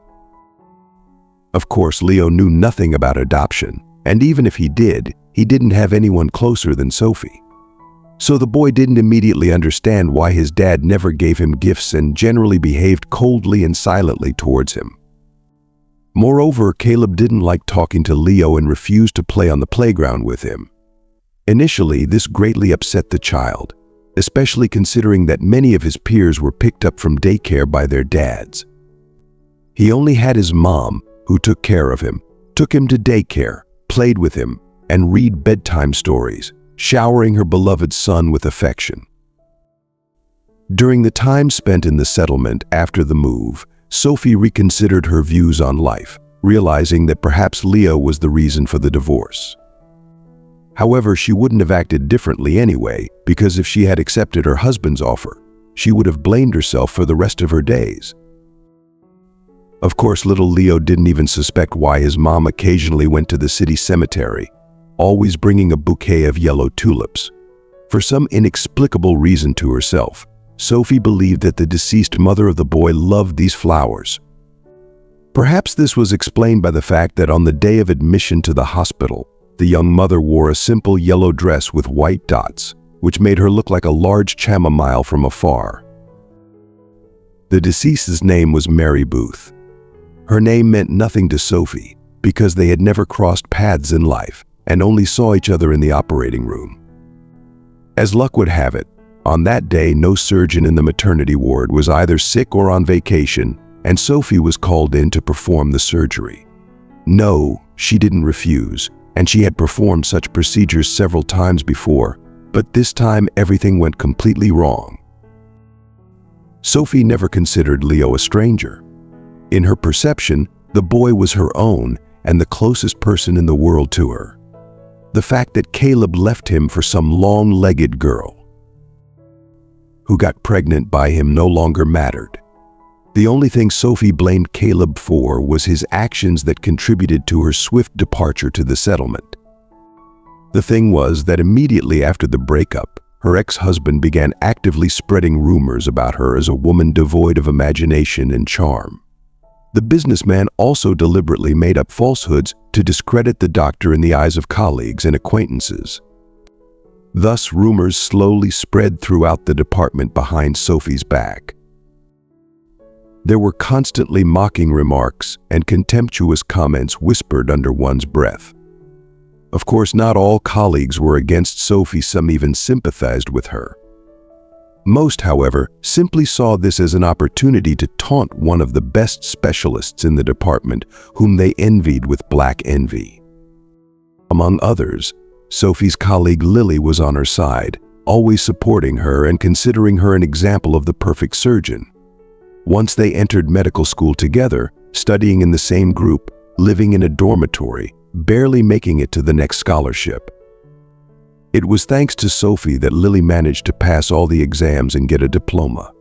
Of course, Leo knew nothing about adoption, and even if he did, he didn't have anyone closer than Sophie. So the boy didn't immediately understand why his dad never gave him gifts and generally behaved coldly and silently towards him. Moreover, Caleb didn't like talking to Leo and refused to play on the playground with him. Initially, this greatly upset the child, especially considering that many of his peers were picked up from daycare by their dads. He only had his mom, who took care of him, took him to daycare, played with him, and read bedtime stories, showering her beloved son with affection. During the time spent in the settlement after the move, Sophie reconsidered her views on life, realizing that perhaps Leo was the reason for the divorce. However, she wouldn't have acted differently anyway, because if she had accepted her husband's offer, she would have blamed herself for the rest of her days. Of course, little Leo didn't even suspect why his mom occasionally went to the city cemetery, always bringing a bouquet of yellow tulips. For some inexplicable reason to herself, Sophie believed that the deceased mother of the boy loved these flowers. Perhaps this was explained by the fact that on the day of admission to the hospital, the young mother wore a simple yellow dress with white dots, which made her look like a large chamomile from afar. The deceased's name was Mary Booth. Her name meant nothing to Sophie because they had never crossed paths in life and only saw each other in the operating room. As luck would have it, on that day no surgeon in the maternity ward was either sick or on vacation, and Sophie was called in to perform the surgery. No, she didn't refuse, and she had performed such procedures several times before, but this time everything went completely wrong. Sophie never considered Leo a stranger. In her perception, the boy was her own and the closest person in the world to her. The fact that Caleb left him for some long-legged girl who got pregnant by him no longer mattered. The only thing Sophie blamed Caleb for was his actions that contributed to her swift departure to the settlement. The thing was that immediately after the breakup, her ex-husband began actively spreading rumors about her as a woman devoid of imagination and charm. The businessman also deliberately made up falsehoods to discredit the doctor in the eyes of colleagues and acquaintances. Thus, rumors slowly spread throughout the department behind Sophie's back. There were constantly mocking remarks and contemptuous comments whispered under one's breath. Of course, not all colleagues were against Sophie, some even sympathized with her. Most, however, simply saw this as an opportunity to taunt one of the best specialists in the department, whom they envied with black envy. Among others, Sophie's colleague Lily was on her side, always supporting her and considering her an example of the perfect surgeon. Once they entered medical school together, studying in the same group, living in a dormitory, barely making it to the next scholarship. It was thanks to Sophie that Lily managed to pass all the exams and get a diploma.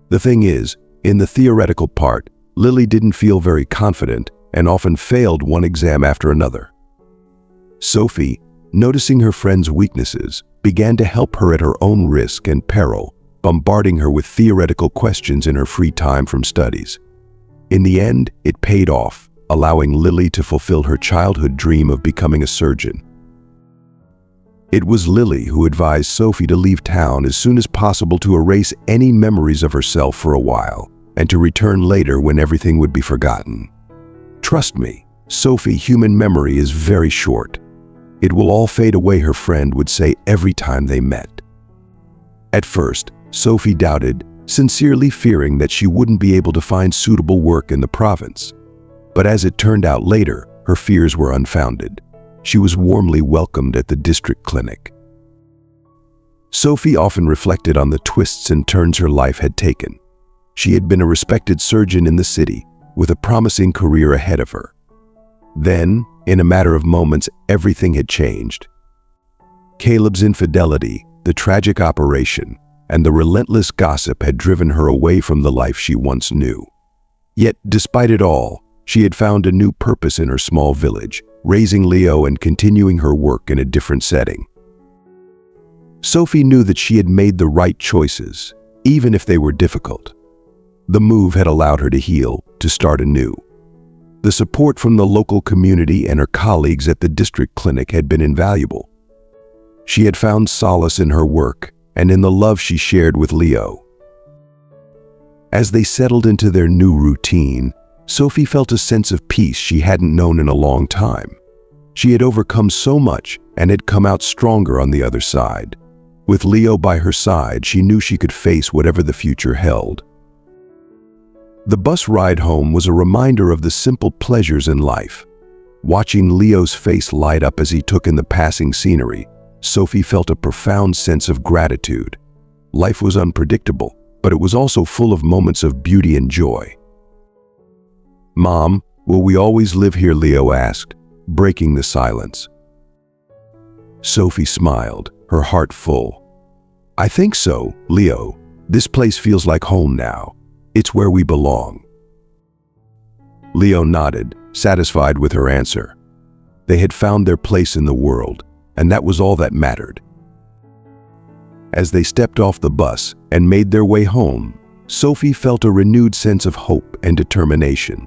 The thing is, in the theoretical part, Lily didn't feel very confident and often failed one exam after another. Sophie, noticing her friend's weaknesses, began to help her at her own risk and peril, bombarding her with theoretical questions in her free time from studies. In the end, it paid off, allowing Lily to fulfill her childhood dream of becoming a surgeon. It was Lily who advised Sophie to leave town as soon as possible to erase any memories of herself for a while, and to return later when everything would be forgotten. Trust me, Sophie, human memory is very short. It will all fade away, her friend would say every time they met. At first, Sophie doubted, sincerely fearing that she wouldn't be able to find suitable work in the province. But as it turned out later, her fears were unfounded. She was warmly welcomed at the district clinic. Sophie often reflected on the twists and turns her life had taken. She had been a respected surgeon in the city, with a promising career ahead of her. Then, in a matter of moments, everything had changed. Caleb's infidelity, the tragic operation, and the relentless gossip had driven her away from the life she once knew. Yet, despite it all, she had found a new purpose in her small village, raising Leo and continuing her work in a different setting. Sophie knew that she had made the right choices, even if they were difficult. The move had allowed her to heal, to start anew. The support from the local community and her colleagues at the district clinic had been invaluable. She had found solace in her work and in the love she shared with Leo. As they settled into their new routine, Sophie felt a sense of peace she hadn't known in a long time. She had overcome so much and had come out stronger on the other side. With Leo by her side, she knew she could face whatever the future held. The bus ride home was a reminder of the simple pleasures in life. Watching Leo's face light up as he took in the passing scenery, Sophie felt a profound sense of gratitude. Life was unpredictable, but it was also full of moments of beauty and joy. "Mom, will we always live here?" Leo asked, breaking the silence. Sophie smiled, her heart full. "I think so, Leo. This place feels like home now. It's where we belong." Leo nodded, satisfied with her answer. They had found their place in the world, and that was all that mattered. As they stepped off the bus and made their way home, Sophie felt a renewed sense of hope and determination.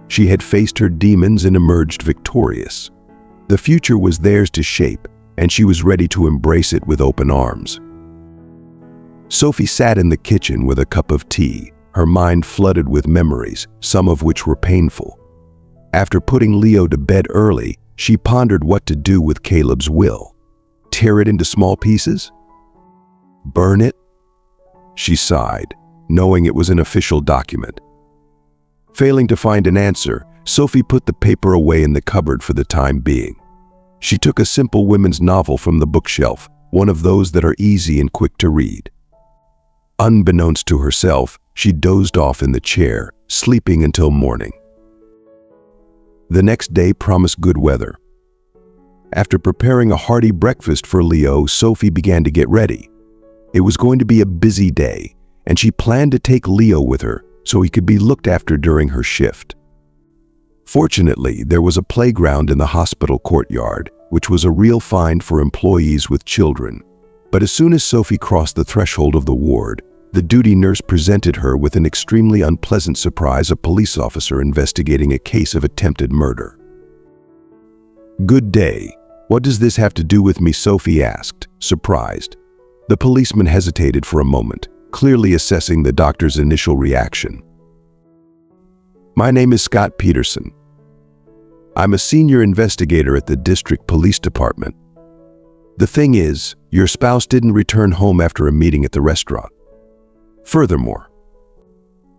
She had faced her demons and emerged victorious. The future was theirs to shape, and she was ready to embrace it with open arms. Sophie sat in the kitchen with a cup of tea, her mind flooded with memories, some of which were painful. After putting Leo to bed early, she pondered what to do with Caleb's will. Tear it into small pieces? Burn it? She sighed, knowing it was an official document. Failing to find an answer, Sophie put the paper away in the cupboard for the time being. She took a simple women's novel from the bookshelf, one of those that are easy and quick to read. Unbeknownst to herself, she dozed off in the chair, sleeping until morning. The next day promised good weather. After preparing a hearty breakfast for Leo, Sophie began to get ready. It was going to be a busy day, and she planned to take Leo with her so he could be looked after during her shift. Fortunately, there was a playground in the hospital courtyard, which was a real find for employees with children. But as soon as Sophie crossed the threshold of the ward, the duty nurse presented her with an extremely unpleasant surprise: a police officer investigating a case of attempted murder. "Good day. What does this have to do with me?" Sophie asked, surprised. The policeman hesitated for a moment, clearly assessing the doctor's initial reaction. "My name is Scott Peterson. I'm a senior investigator at the district police department. The thing is, your spouse didn't return home after a meeting at the restaurant. Furthermore,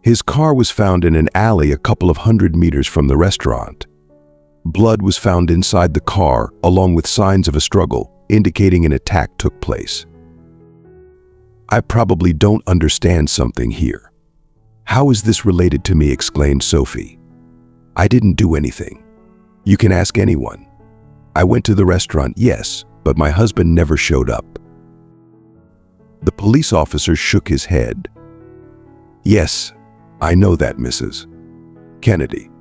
his car was found in an alley a couple of 100 meters from the restaurant. Blood was found inside the car, along with signs of a struggle, indicating an attack took place. I probably don't understand something here. How is this related to me?" exclaimed Sophie. "I didn't do anything. You can ask anyone. I went to the restaurant, yes, but my husband never showed up." The police officer shook his head. "Yes, I know that, Mrs. Kennedy.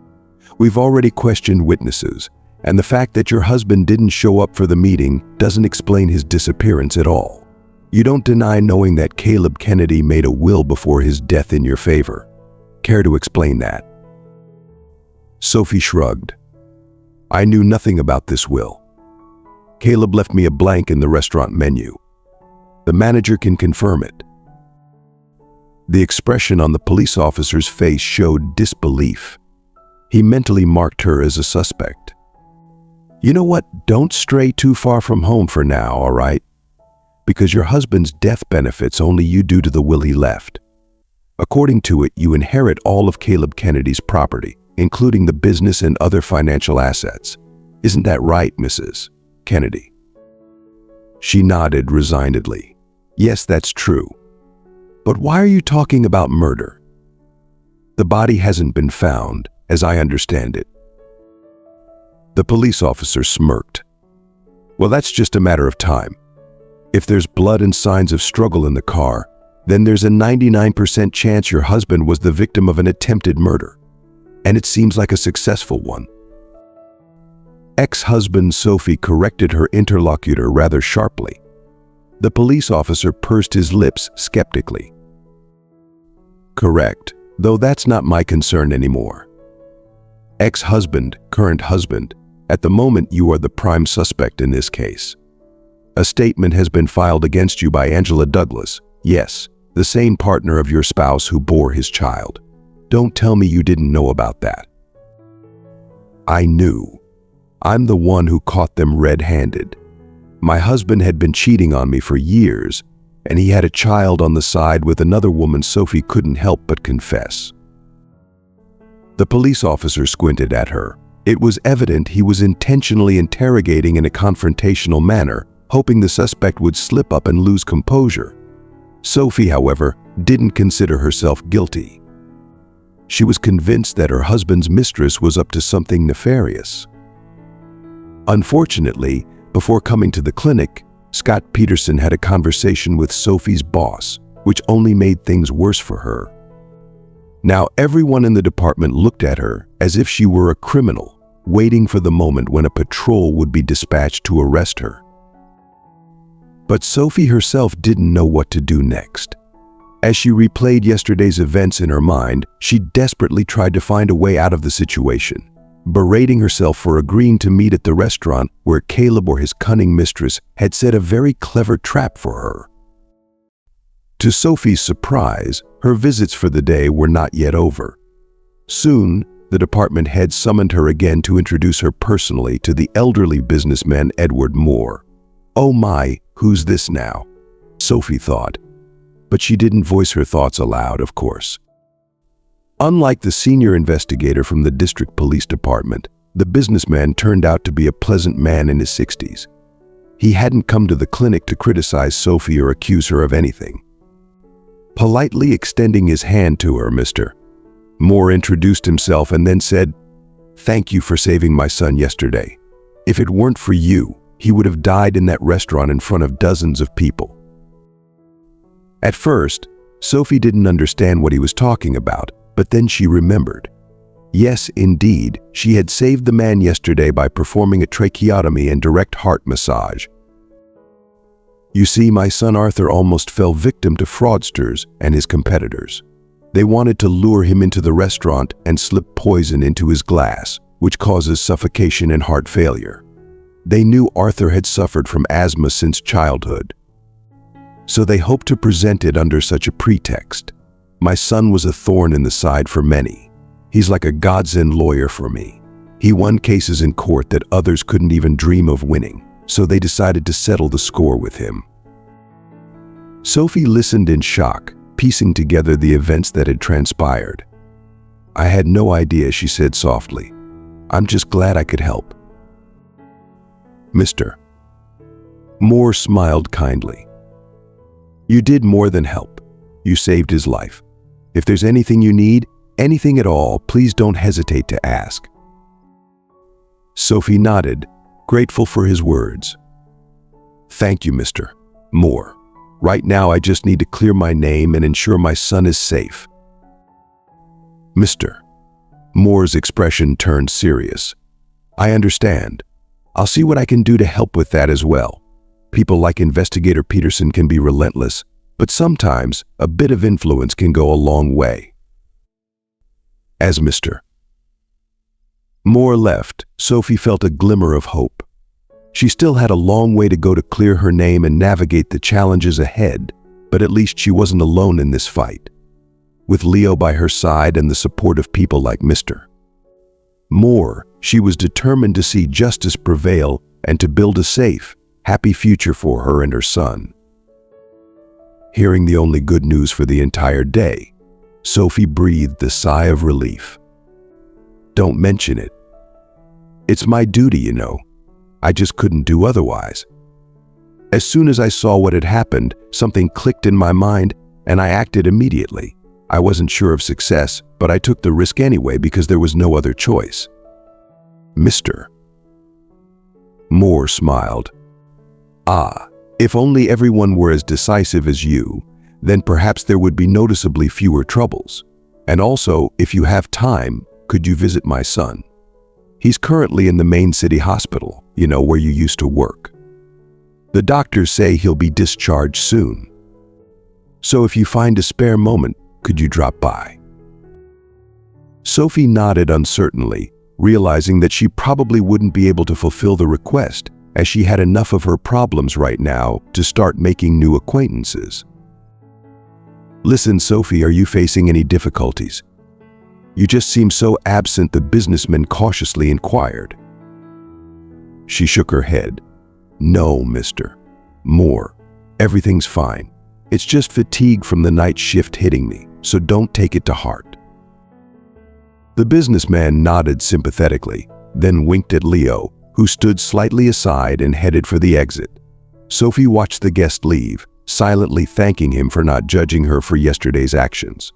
We've already questioned witnesses, and the fact that your husband didn't show up for the meeting doesn't explain his disappearance at all. You don't deny knowing that Caleb Kennedy made a will before his death in your favor. Care to explain that?" Sophie shrugged. "I knew nothing about this will. Caleb left me a blank in the restaurant menu. The manager can confirm it." The expression on the police officer's face showed disbelief. He mentally marked her as a suspect. "You know what? Don't stray too far from home for now, all right? Because your husband's death benefits only you due to the will he left. According to it, you inherit all of Caleb Kennedy's property, including the business and other financial assets. Isn't that right, Mrs. Kennedy?" She nodded resignedly. "Yes, that's true. But why are you talking about murder? The body hasn't been found, as I understand it." The police officer smirked. "Well, that's just a matter of time. If there's blood and signs of struggle in the car, then there's a 99% chance your husband was the victim of an attempted murder. And it seems like a successful one." Ex-husband Sophie corrected her interlocutor rather sharply. The police officer pursed his lips skeptically. "Correct, though that's not my concern anymore. Ex-husband, current husband, at the moment you are the prime suspect in this case. A statement has been filed against you by Angela Douglas, yes, the same partner of your spouse who bore his child. Don't tell me you didn't know about that." "I knew. I'm the one who caught them red-handed. My husband had been cheating on me for years, and he had a child on the side with another woman." Sophie couldn't help but confess. The police officer squinted at her. It was evident he was intentionally interrogating in a confrontational manner, hoping the suspect would slip up and lose composure. Sophie, however, didn't consider herself guilty. She was convinced that her husband's mistress was up to something nefarious. Unfortunately, before coming to the clinic, Scott Peterson had a conversation with Sophie's boss, which only made things worse for her. Now everyone in the department looked at her as if she were a criminal, waiting for the moment when a patrol would be dispatched to arrest her. But Sophie herself didn't know what to do next. As she replayed yesterday's events in her mind, she desperately tried to find a way out of the situation, berating herself for agreeing to meet at the restaurant where Caleb or his cunning mistress had set a very clever trap for her. To Sophie's surprise, her visits for the day were not yet over. Soon, the department head summoned her again to introduce her personally to the elderly businessman Edward Moore. "Oh my, who's this now?" Sophie thought. But she didn't voice her thoughts aloud, of course. Unlike the senior investigator from the district police department, the businessman turned out to be a pleasant man in his 60s. He hadn't come to the clinic to criticize Sophie or accuse her of anything. Politely extending his hand to her, Mr. Moore introduced himself and then said, "Thank you for saving my son yesterday. If it weren't for you, he would have died in that restaurant in front of dozens of people." At first, Sophie didn't understand what he was talking about, but then she remembered. Yes, indeed, she had saved the man yesterday by performing a tracheotomy and direct heart massage. "You see, my son Arthur almost fell victim to fraudsters and his competitors. They wanted to lure him into the restaurant and slip poison into his glass, which causes suffocation and heart failure. They knew Arthur had suffered from asthma since childhood, so they hoped to present it under such a pretext. My son was a thorn in the side for many. He's like a godsend lawyer for me. He won cases in court that others couldn't even dream of winning, so they decided to settle the score with him." Sophie listened in shock, piecing together the events that had transpired. "I had no idea," she said softly. "I'm just glad I could help." Mr. Moore smiled kindly. "You did more than help. You saved his life. If there's anything you need, anything at all, please don't hesitate to ask." Sophie nodded, grateful for his words. "Thank you, Mr. Moore. Right now I just need to clear my name and ensure my son is safe." Mr. Moore's expression turned serious. "I understand. I'll see what I can do to help with that as well. People like Investigator Peterson can be relentless, but sometimes a bit of influence can go a long way." As Mr. Moore left, Sophie felt a glimmer of hope. She still had a long way to go to clear her name and navigate the challenges ahead, but at least she wasn't alone in this fight. With Leo by her side and the support of people like Mr. Moore, she was determined to see justice prevail and to build a safe, happy future for her and her son. Hearing the only good news for the entire day, Sophie breathed a sigh of relief. "Don't mention it. It's my duty, you know. I just couldn't do otherwise. As soon as I saw what had happened, something clicked in my mind, and I acted immediately. I wasn't sure of success, but I took the risk anyway because there was no other choice." Mr. Moore smiled. "Ah, if only everyone were as decisive as you, then perhaps there would be noticeably fewer troubles. And also, if you have time, could you visit my son? He's currently in the main city hospital, you know, where you used to work. The doctors say he'll be discharged soon. So if you find a spare moment, could you drop by?" Sophie nodded uncertainly, realizing that she probably wouldn't be able to fulfill the request, as she had enough of her problems right now to start making new acquaintances. "Listen, Sophie, are you facing any difficulties? You just seem so absent," the businessman cautiously inquired. She shook her head. "No, Mr. Moore. Everything's fine. It's just fatigue from the night shift hitting me, so don't take it to heart." The businessman nodded sympathetically, then winked at Leo, who stood slightly aside and headed for the exit. Sophie watched the guest leave, silently thanking him for not judging her for yesterday's actions.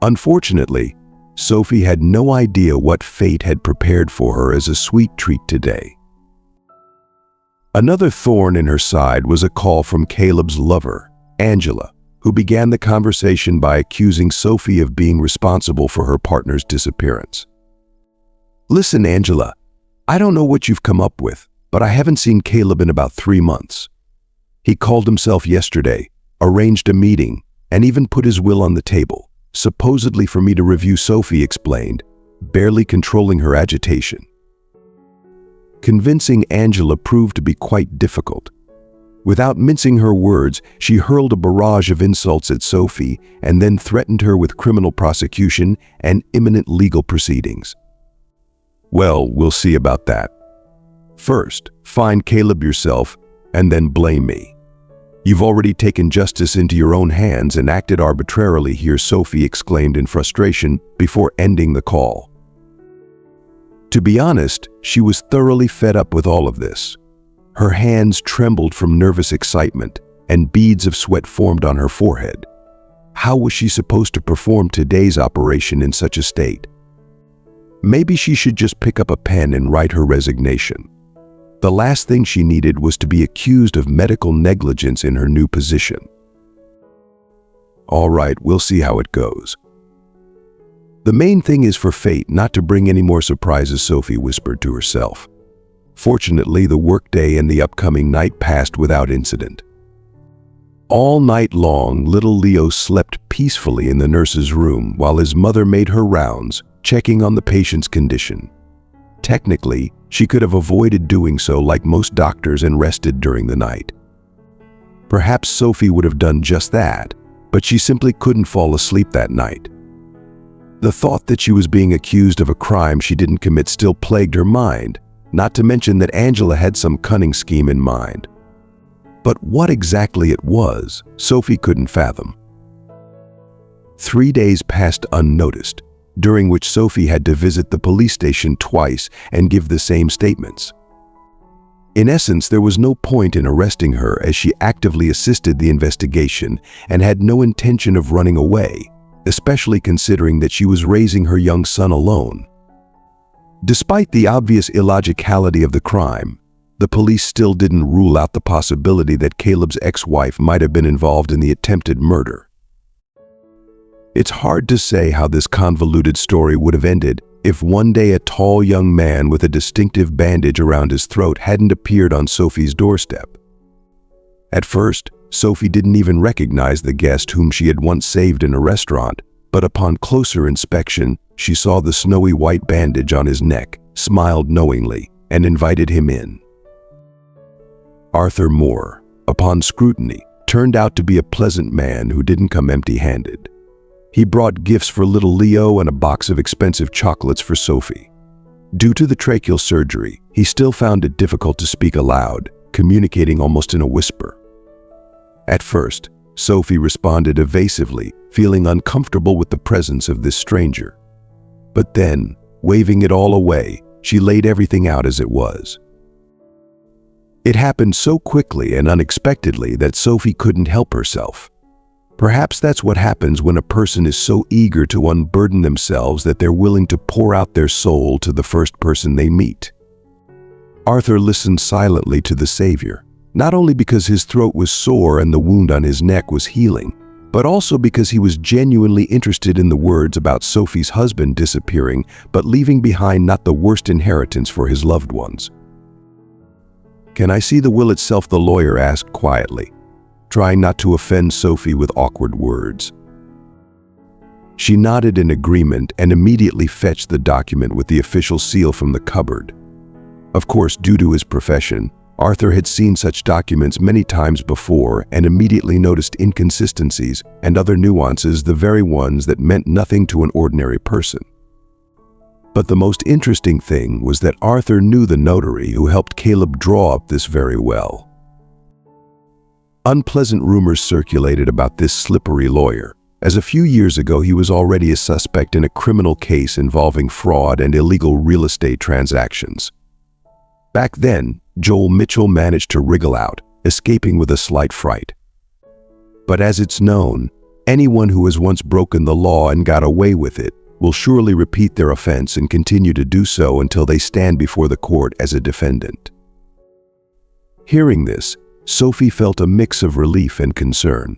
Unfortunately, Sophie had no idea what fate had prepared for her as a sweet treat today. Another thorn in her side was a call from Caleb's lover, Angela, who began the conversation by accusing Sophie of being responsible for her partner's disappearance. "Listen, Angela, I don't know what you've come up with, but I haven't seen Caleb in about 3 months. He called himself yesterday, arranged a meeting, and even put his will on the table, supposedly for me to review," Sophie explained, barely controlling her agitation. Convincing Angela proved to be quite difficult. Without mincing her words, she hurled a barrage of insults at Sophie and then threatened her with criminal prosecution and imminent legal proceedings. "Well, we'll see about that. First, find Caleb yourself and then blame me. You've already taken justice into your own hands and acted arbitrarily here," Sophie exclaimed in frustration before ending the call. To be honest, she was thoroughly fed up with all of this. Her hands trembled from nervous excitement, and beads of sweat formed on her forehead. How was she supposed to perform today's operation in such a state? Maybe she should just pick up a pen and write her resignation. The last thing she needed was to be accused of medical negligence in her new position. "All right, we'll see how it goes. The main thing is for fate not to bring any more surprises," Sophie whispered to herself. Fortunately, the workday and the upcoming night passed without incident. All night long, little Leo slept peacefully in the nurse's room while his mother made her rounds, checking on the patient's condition. Technically, she could have avoided doing so like most doctors and rested during the night. Perhaps Sophie would have done just that, but she simply couldn't fall asleep that night. The thought that she was being accused of a crime she didn't commit still plagued her mind, not to mention that Angela had some cunning scheme in mind. But what exactly it was, Sophie couldn't fathom. 3 days passed unnoticed, during which Sophie had to visit the police station twice and give the same statements. In essence, there was no point in arresting her as she actively assisted the investigation and had no intention of running away, especially considering that she was raising her young son alone. Despite the obvious illogicality of the crime, the police still didn't rule out the possibility that Caleb's ex-wife might have been involved in the attempted murder. It's hard to say how this convoluted story would have ended if one day a tall young man with a distinctive bandage around his throat hadn't appeared on Sophie's doorstep. At first, Sophie didn't even recognize the guest whom she had once saved in a restaurant, but upon closer inspection, she saw the snowy white bandage on his neck, smiled knowingly, and invited him in. Arthur Moore, upon scrutiny, turned out to be a pleasant man who didn't come empty-handed. He brought gifts for little Leo and a box of expensive chocolates for Sophie. Due to the tracheal surgery, he still found it difficult to speak aloud, communicating almost in a whisper. At first, Sophie responded evasively, feeling uncomfortable with the presence of this stranger. But then, waving it all away, she laid everything out as it was. It happened so quickly and unexpectedly that Sophie couldn't help herself. Perhaps that's what happens when a person is so eager to unburden themselves that they're willing to pour out their soul to the first person they meet. Arthur listened silently to the Savior, not only because his throat was sore and the wound on his neck was healing, but also because he was genuinely interested in the words about Sophie's husband disappearing but leaving behind not the worst inheritance for his loved ones. "Can I see the will itself?" the lawyer asked quietly, trying not to offend Sophie with awkward words. She nodded in agreement and immediately fetched the document with the official seal from the cupboard. Of course, due to his profession, Arthur had seen such documents many times before and immediately noticed inconsistencies and other nuances, the very ones that meant nothing to an ordinary person. But the most interesting thing was that Arthur knew the notary who helped Caleb draw up this very well. Unpleasant rumors circulated about this slippery lawyer, as a few years ago he was already a suspect in a criminal case involving fraud and illegal real estate transactions. Back then, Joel Mitchell managed to wriggle out, escaping with a slight fright. But as it's known, anyone who has once broken the law and got away with it will surely repeat their offense and continue to do so until they stand before the court as a defendant. Hearing this, Sophie felt a mix of relief and concern.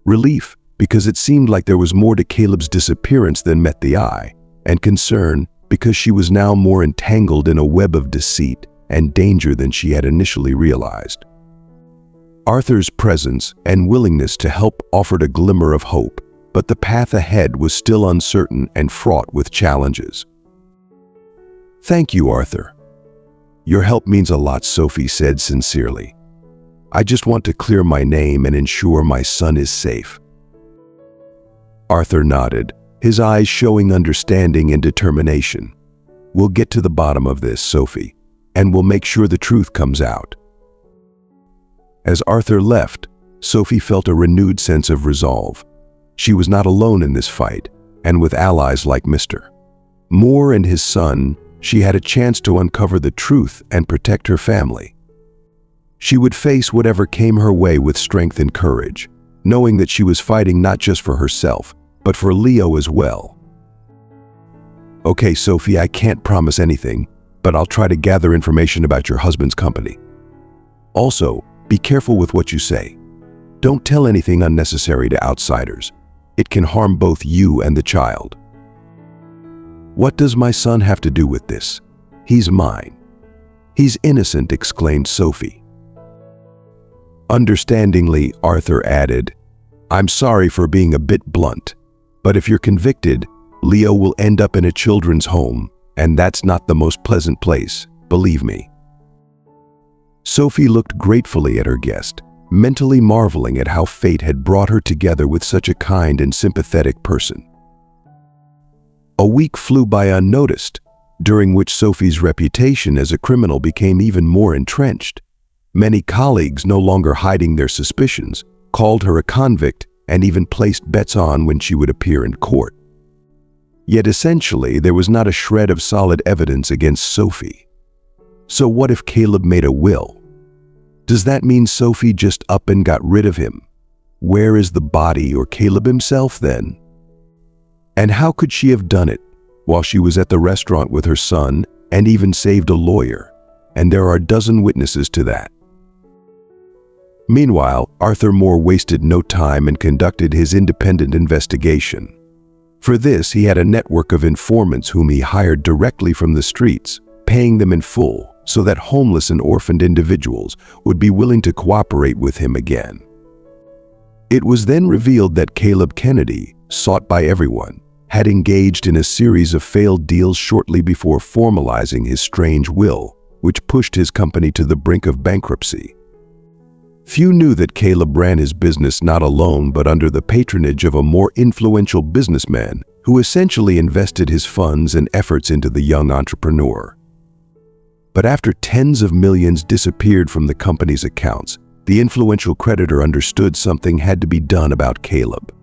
Relief, because it seemed like there was more to Caleb's disappearance than met the eye, and concern, because she was now more entangled in a web of deceit and danger than she had initially realized. Arthur's presence and willingness to help offered a glimmer of hope, but the path ahead was still uncertain and fraught with challenges. "Thank you, Arthur. Your help means a lot," Sophie said sincerely. "I just want to clear my name and ensure my son is safe." Arthur nodded, his eyes showing understanding and determination. "We'll get to the bottom of this, Sophie, and we'll make sure the truth comes out." As Arthur left, Sophie felt a renewed sense of resolve. She was not alone in this fight, and with allies like Mr. Moore and his son, she had a chance to uncover the truth and protect her family. She would face whatever came her way with strength and courage, knowing that she was fighting not just for herself, but for Leo as well. "Okay, Sophie, I can't promise anything, but I'll try to gather information about your husband's company. Also, be careful with what you say. Don't tell anything unnecessary to outsiders. It can harm both you and the child." "What does my son have to do with this? He's mine." "He's innocent," exclaimed Sophie. Understandingly, Arthur added, "I'm sorry for being a bit blunt, but if you're convicted, Leo will end up in a children's home, and that's not the most pleasant place, believe me." Sophie looked gratefully at her guest, mentally marveling at how fate had brought her together with such a kind and sympathetic person. A week flew by unnoticed, during which Sophie's reputation as a criminal became even more entrenched. Many colleagues, no longer hiding their suspicions, called her a convict and even placed bets on when she would appear in court. Yet essentially, there was not a shred of solid evidence against Sophie. So what if Caleb made a will? Does that mean Sophie just up and got rid of him? Where is the body or Caleb himself then? And how could she have done it while she was at the restaurant with her son and even saved a lawyer? And there are a dozen witnesses to that. Meanwhile, Arthur Moore wasted no time and conducted his independent investigation. For this, he had a network of informants whom he hired directly from the streets, paying them in full so that homeless and orphaned individuals would be willing to cooperate with him again. It was then revealed that Caleb Kennedy, sought by everyone, had engaged in a series of failed deals shortly before formalizing his strange will, which pushed his company to the brink of bankruptcy. Few knew that Caleb ran his business not alone but under the patronage of a more influential businessman who essentially invested his funds and efforts into the young entrepreneur. But after tens of millions disappeared from the company's accounts, the influential creditor understood something had to be done about Caleb.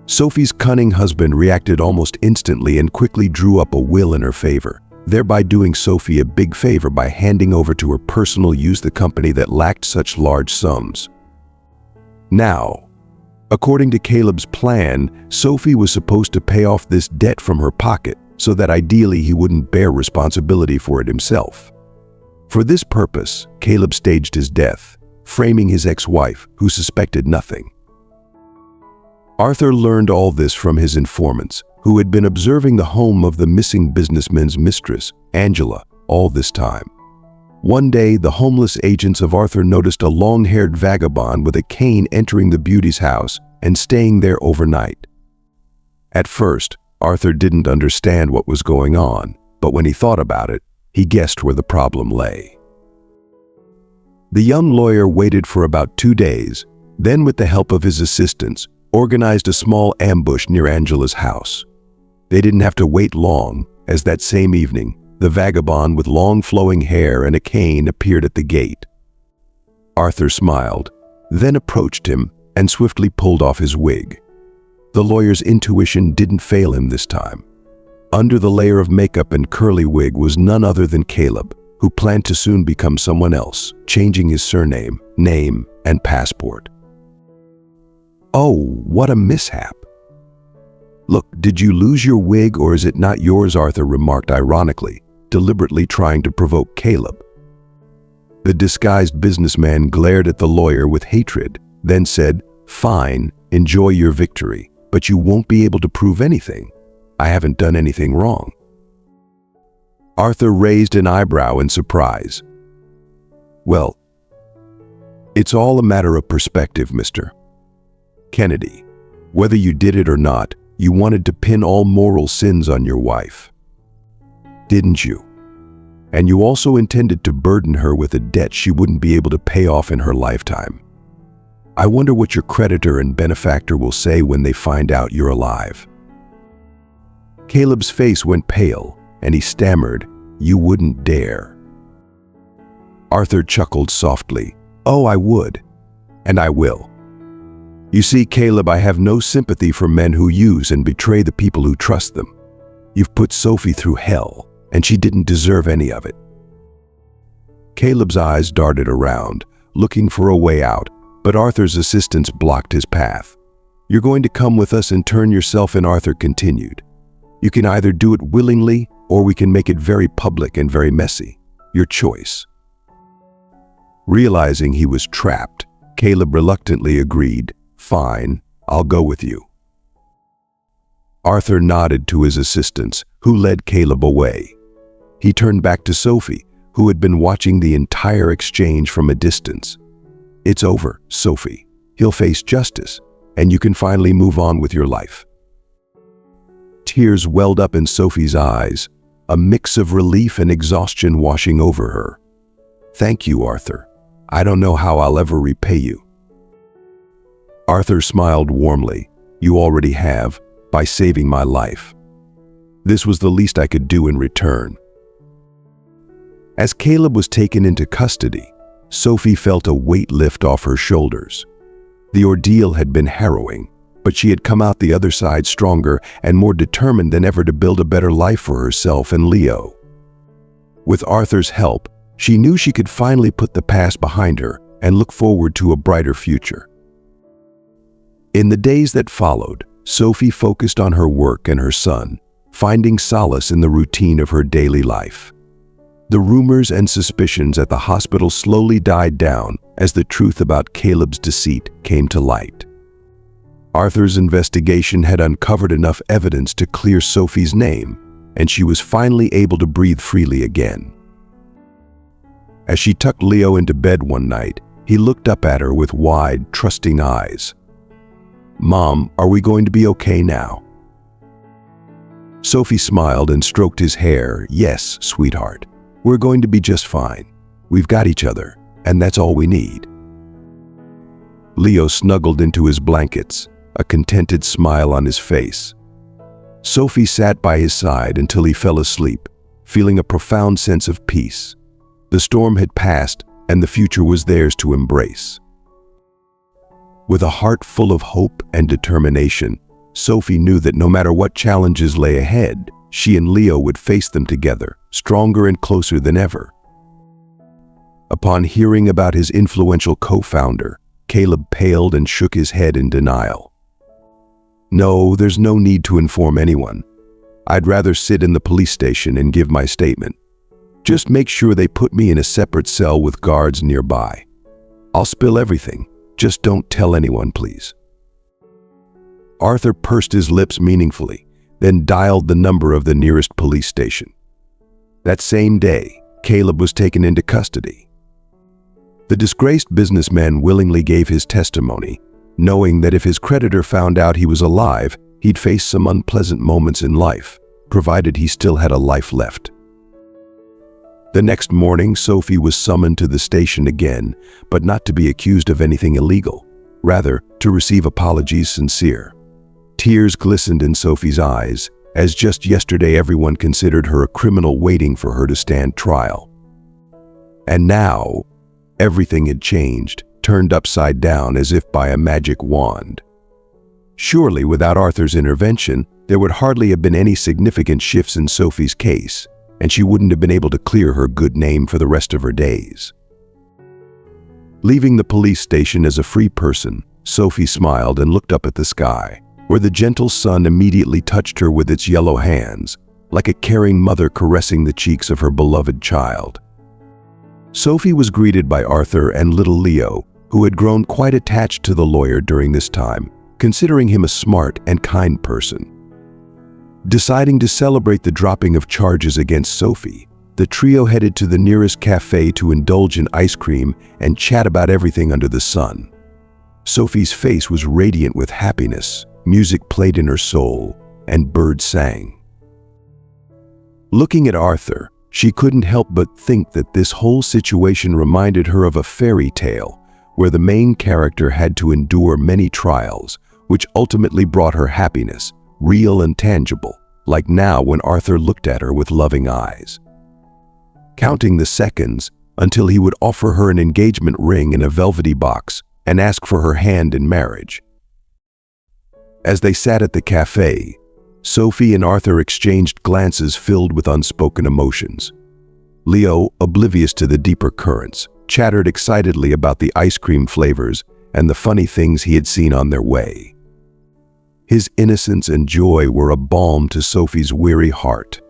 Sophie's cunning husband reacted almost instantly and quickly drew up a will in her favor, thereby doing Sophie a big favor by handing over to her personal use the company that lacked such large sums. Now, according to Caleb's plan, Sophie was supposed to pay off this debt from her pocket so that ideally he wouldn't bear responsibility for it himself. For this purpose, Caleb staged his death, framing his ex-wife, who suspected nothing. Arthur learned all this from his informants, who had been observing the home of the missing businessman's mistress, Angela, all this time. One day, the homeless agents of Arthur noticed a long-haired vagabond with a cane entering the beauty's house and staying there overnight. At first, Arthur didn't understand what was going on, but when he thought about it, he guessed where the problem lay. The young lawyer waited for about 2 days, then with the help of his assistants, organized a small ambush near Angela's house. They didn't have to wait long, as that same evening, the vagabond with long flowing hair and a cane appeared at the gate. Arthur smiled, then approached him and swiftly pulled off his wig. The lawyer's intuition didn't fail him this time. Under the layer of makeup and curly wig was none other than Caleb, who planned to soon become someone else, changing his surname, name, and passport. Oh, what a mishap. Look, did you lose your wig or is it not yours? Arthur remarked ironically, deliberately trying to provoke Caleb. The disguised businessman glared at the lawyer with hatred, then said, "Fine, enjoy your victory, but you won't be able to prove anything. I haven't done anything wrong." Arthur raised an eyebrow in surprise. "Well, it's all a matter of perspective, Mr. Kennedy. Whether you did it or not, you wanted to pin all moral sins on your wife, didn't you? And you also intended to burden her with a debt she wouldn't be able to pay off in her lifetime. I wonder what your creditor and benefactor will say when they find out you're alive." Caleb's face went pale, and he stammered, "You wouldn't dare." Arthur chuckled softly. "Oh, I would. And I will. You see, Caleb, I have no sympathy for men who use and betray the people who trust them. You've put Sophie through hell, and she didn't deserve any of it." Caleb's eyes darted around, looking for a way out, but Arthur's assistants blocked his path. "You're going to come with us and turn yourself in," Arthur continued. "You can either do it willingly, or we can make it very public and very messy. Your choice." Realizing he was trapped, Caleb reluctantly agreed, "Fine, I'll go with you." Arthur nodded to his assistants, who led Caleb away. He turned back to Sophie, who had been watching the entire exchange from a distance. "It's over, Sophie. He'll face justice, and you can finally move on with your life." Tears welled up in Sophie's eyes, a mix of relief and exhaustion washing over her. "Thank you, Arthur. I don't know how I'll ever repay you." Arthur smiled warmly. "You already have, by saving my life. This was the least I could do in return." As Caleb was taken into custody, Sophie felt a weight lift off her shoulders. The ordeal had been harrowing, but she had come out the other side stronger and more determined than ever to build a better life for herself and Leo. With Arthur's help, she knew she could finally put the past behind her and look forward to a brighter future. In the days that followed, Sophie focused on her work and her son, finding solace in the routine of her daily life. The rumors and suspicions at the hospital slowly died down as the truth about Caleb's deceit came to light. Arthur's investigation had uncovered enough evidence to clear Sophie's name, and she was finally able to breathe freely again. As she tucked Leo into bed one night, he looked up at her with wide, trusting eyes. "Mom, are we going to be okay now?" Sophie smiled and stroked his hair. "Yes, sweetheart. We're going to be just fine. We've got each other, and that's all we need." Leo snuggled into his blankets, a contented smile on his face. Sophie sat by his side until he fell asleep, feeling a profound sense of peace. The storm had passed, and the future was theirs to embrace. With a heart full of hope and determination, Sophie knew that no matter what challenges lay ahead, she and Leo would face them together, stronger and closer than ever. Upon hearing about his influential co-founder, Caleb paled and shook his head in denial. "No, there's no need to inform anyone. I'd rather sit in the police station and give my statement. Just make sure they put me in a separate cell with guards nearby. I'll spill everything. Just don't tell anyone, please." Arthur pursed his lips meaningfully, then dialed the number of the nearest police station. That same day, Caleb was taken into custody. The disgraced businessman willingly gave his testimony, knowing that if his creditor found out he was alive, he'd face some unpleasant moments in life, provided he still had a life left. The next morning, Sophie was summoned to the station again, but not to be accused of anything illegal, rather to receive apologies sincere. Tears glistened in Sophie's eyes, as just yesterday everyone considered her a criminal waiting for her to stand trial. And now, everything had changed, turned upside down as if by a magic wand. Surely, without Arthur's intervention, there would hardly have been any significant shifts in Sophie's case, and she wouldn't have been able to clear her good name for the rest of her days. Leaving the police station as a free person, Sophie smiled and looked up at the sky, where the gentle sun immediately touched her with its yellow hands, like a caring mother caressing the cheeks of her beloved child. Sophie was greeted by Arthur and little Leo, who had grown quite attached to the lawyer during this time, considering him a smart and kind person. Deciding to celebrate the dropping of charges against Sophie, the trio headed to the nearest cafe to indulge in ice cream and chat about everything under the sun. Sophie's face was radiant with happiness, music played in her soul, and birds sang. Looking at Arthur, she couldn't help but think that this whole situation reminded her of a fairy tale where the main character had to endure many trials, which ultimately brought her happiness, real and tangible, like now when Arthur looked at her with loving eyes. Counting the seconds until he would offer her an engagement ring in a velvety box and ask for her hand in marriage. As they sat at the cafe, Sophie and Arthur exchanged glances filled with unspoken emotions. Leo, oblivious to the deeper currents, chattered excitedly about the ice cream flavors and the funny things he had seen on their way. His innocence and joy were a balm to Sophie's weary heart.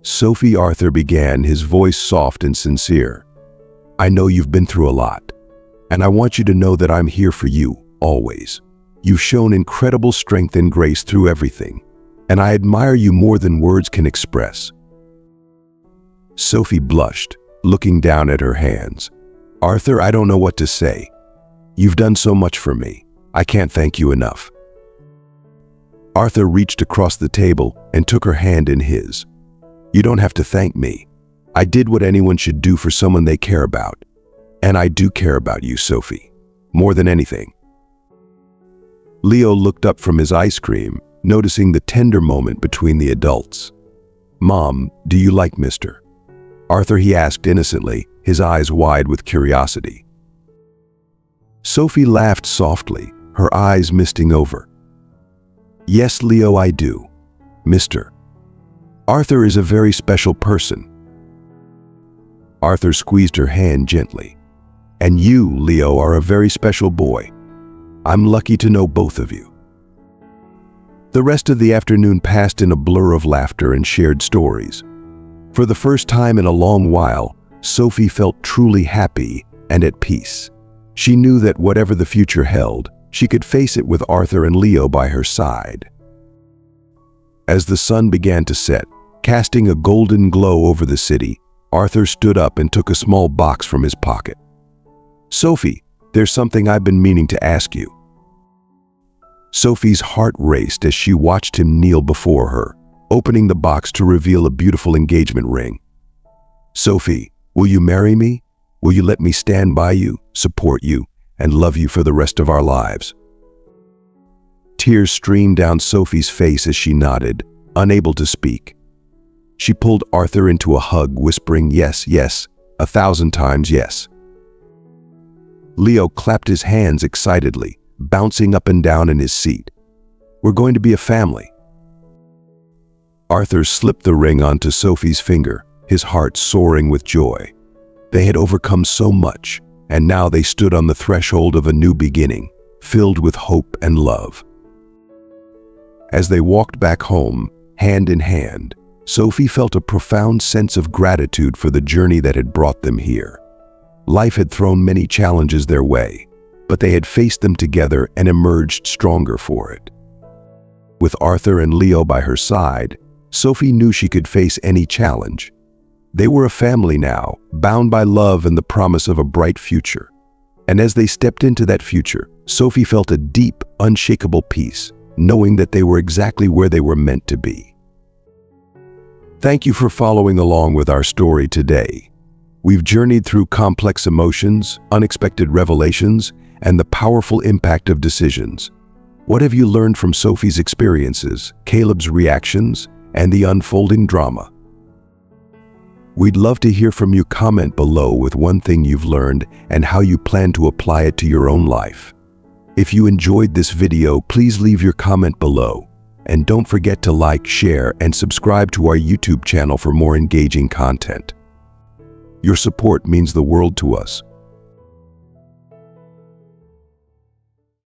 Sophie, Arthur began, his voice soft and sincere. I know you've been through a lot, and I want you to know that I'm here for you, always. You've shown incredible strength and grace through everything, and I admire you more than words can express. Sophie blushed, looking down at her hands. Arthur, I don't know what to say. You've done so much for me. I can't thank you enough. Arthur reached across the table and took her hand in his. You don't have to thank me. I did what anyone should do for someone they care about. And I do care about you, Sophie, more than anything. Leo looked up from his ice cream, noticing the tender moment between the adults. Mom, do you like Mr. Arthur? He asked innocently, his eyes wide with curiosity. Sophie laughed softly, her eyes misting over. Yes, Leo, I do. Mr. Arthur is a very special person. Arthur squeezed her hand gently. And you, Leo, are a very special boy. I'm lucky to know both of you. The rest of the afternoon passed in a blur of laughter and shared stories. For the first time in a long while, Sophie felt truly happy and at peace. She knew that whatever the future held, she could face it with Arthur and Leo by her side. As the sun began to set, casting a golden glow over the city, Arthur stood up and took a small box from his pocket. Sophie, there's something I've been meaning to ask you. Sophie's heart raced as she watched him kneel before her, opening the box to reveal a beautiful engagement ring. Sophie, will you marry me? Will you let me stand by you, support you, and love you for the rest of our lives? Tears streamed down Sophie's face as she nodded, unable to speak. She pulled Arthur into a hug, whispering, yes, yes, 1,000 times yes. Leo clapped his hands excitedly, bouncing up and down in his seat. We're going to be a family. Arthur slipped the ring onto Sophie's finger, his heart soaring with joy. They had overcome so much, and now they stood on the threshold of a new beginning, filled with hope and love. As they walked back home, hand in hand, Sophie felt a profound sense of gratitude for the journey that had brought them here. Life had thrown many challenges their way, but they had faced them together and emerged stronger for it. With Arthur and Leo by her side, Sophie knew she could face any challenge. They were a family now, bound by love and the promise of a bright future. And as they stepped into that future, Sophie felt a deep, unshakable peace, knowing that they were exactly where they were meant to be. Thank you for following along with our story today. We've journeyed through complex emotions, unexpected revelations, and the powerful impact of decisions. What have you learned from Sophie's experiences, Caleb's reactions, and the unfolding drama? We'd love to hear from you. Comment below with one thing you've learned and how you plan to apply it to your own life. If you enjoyed this video, please leave your comment below. And don't forget to like, share, and subscribe to our YouTube channel for more engaging content. Your support means the world to us.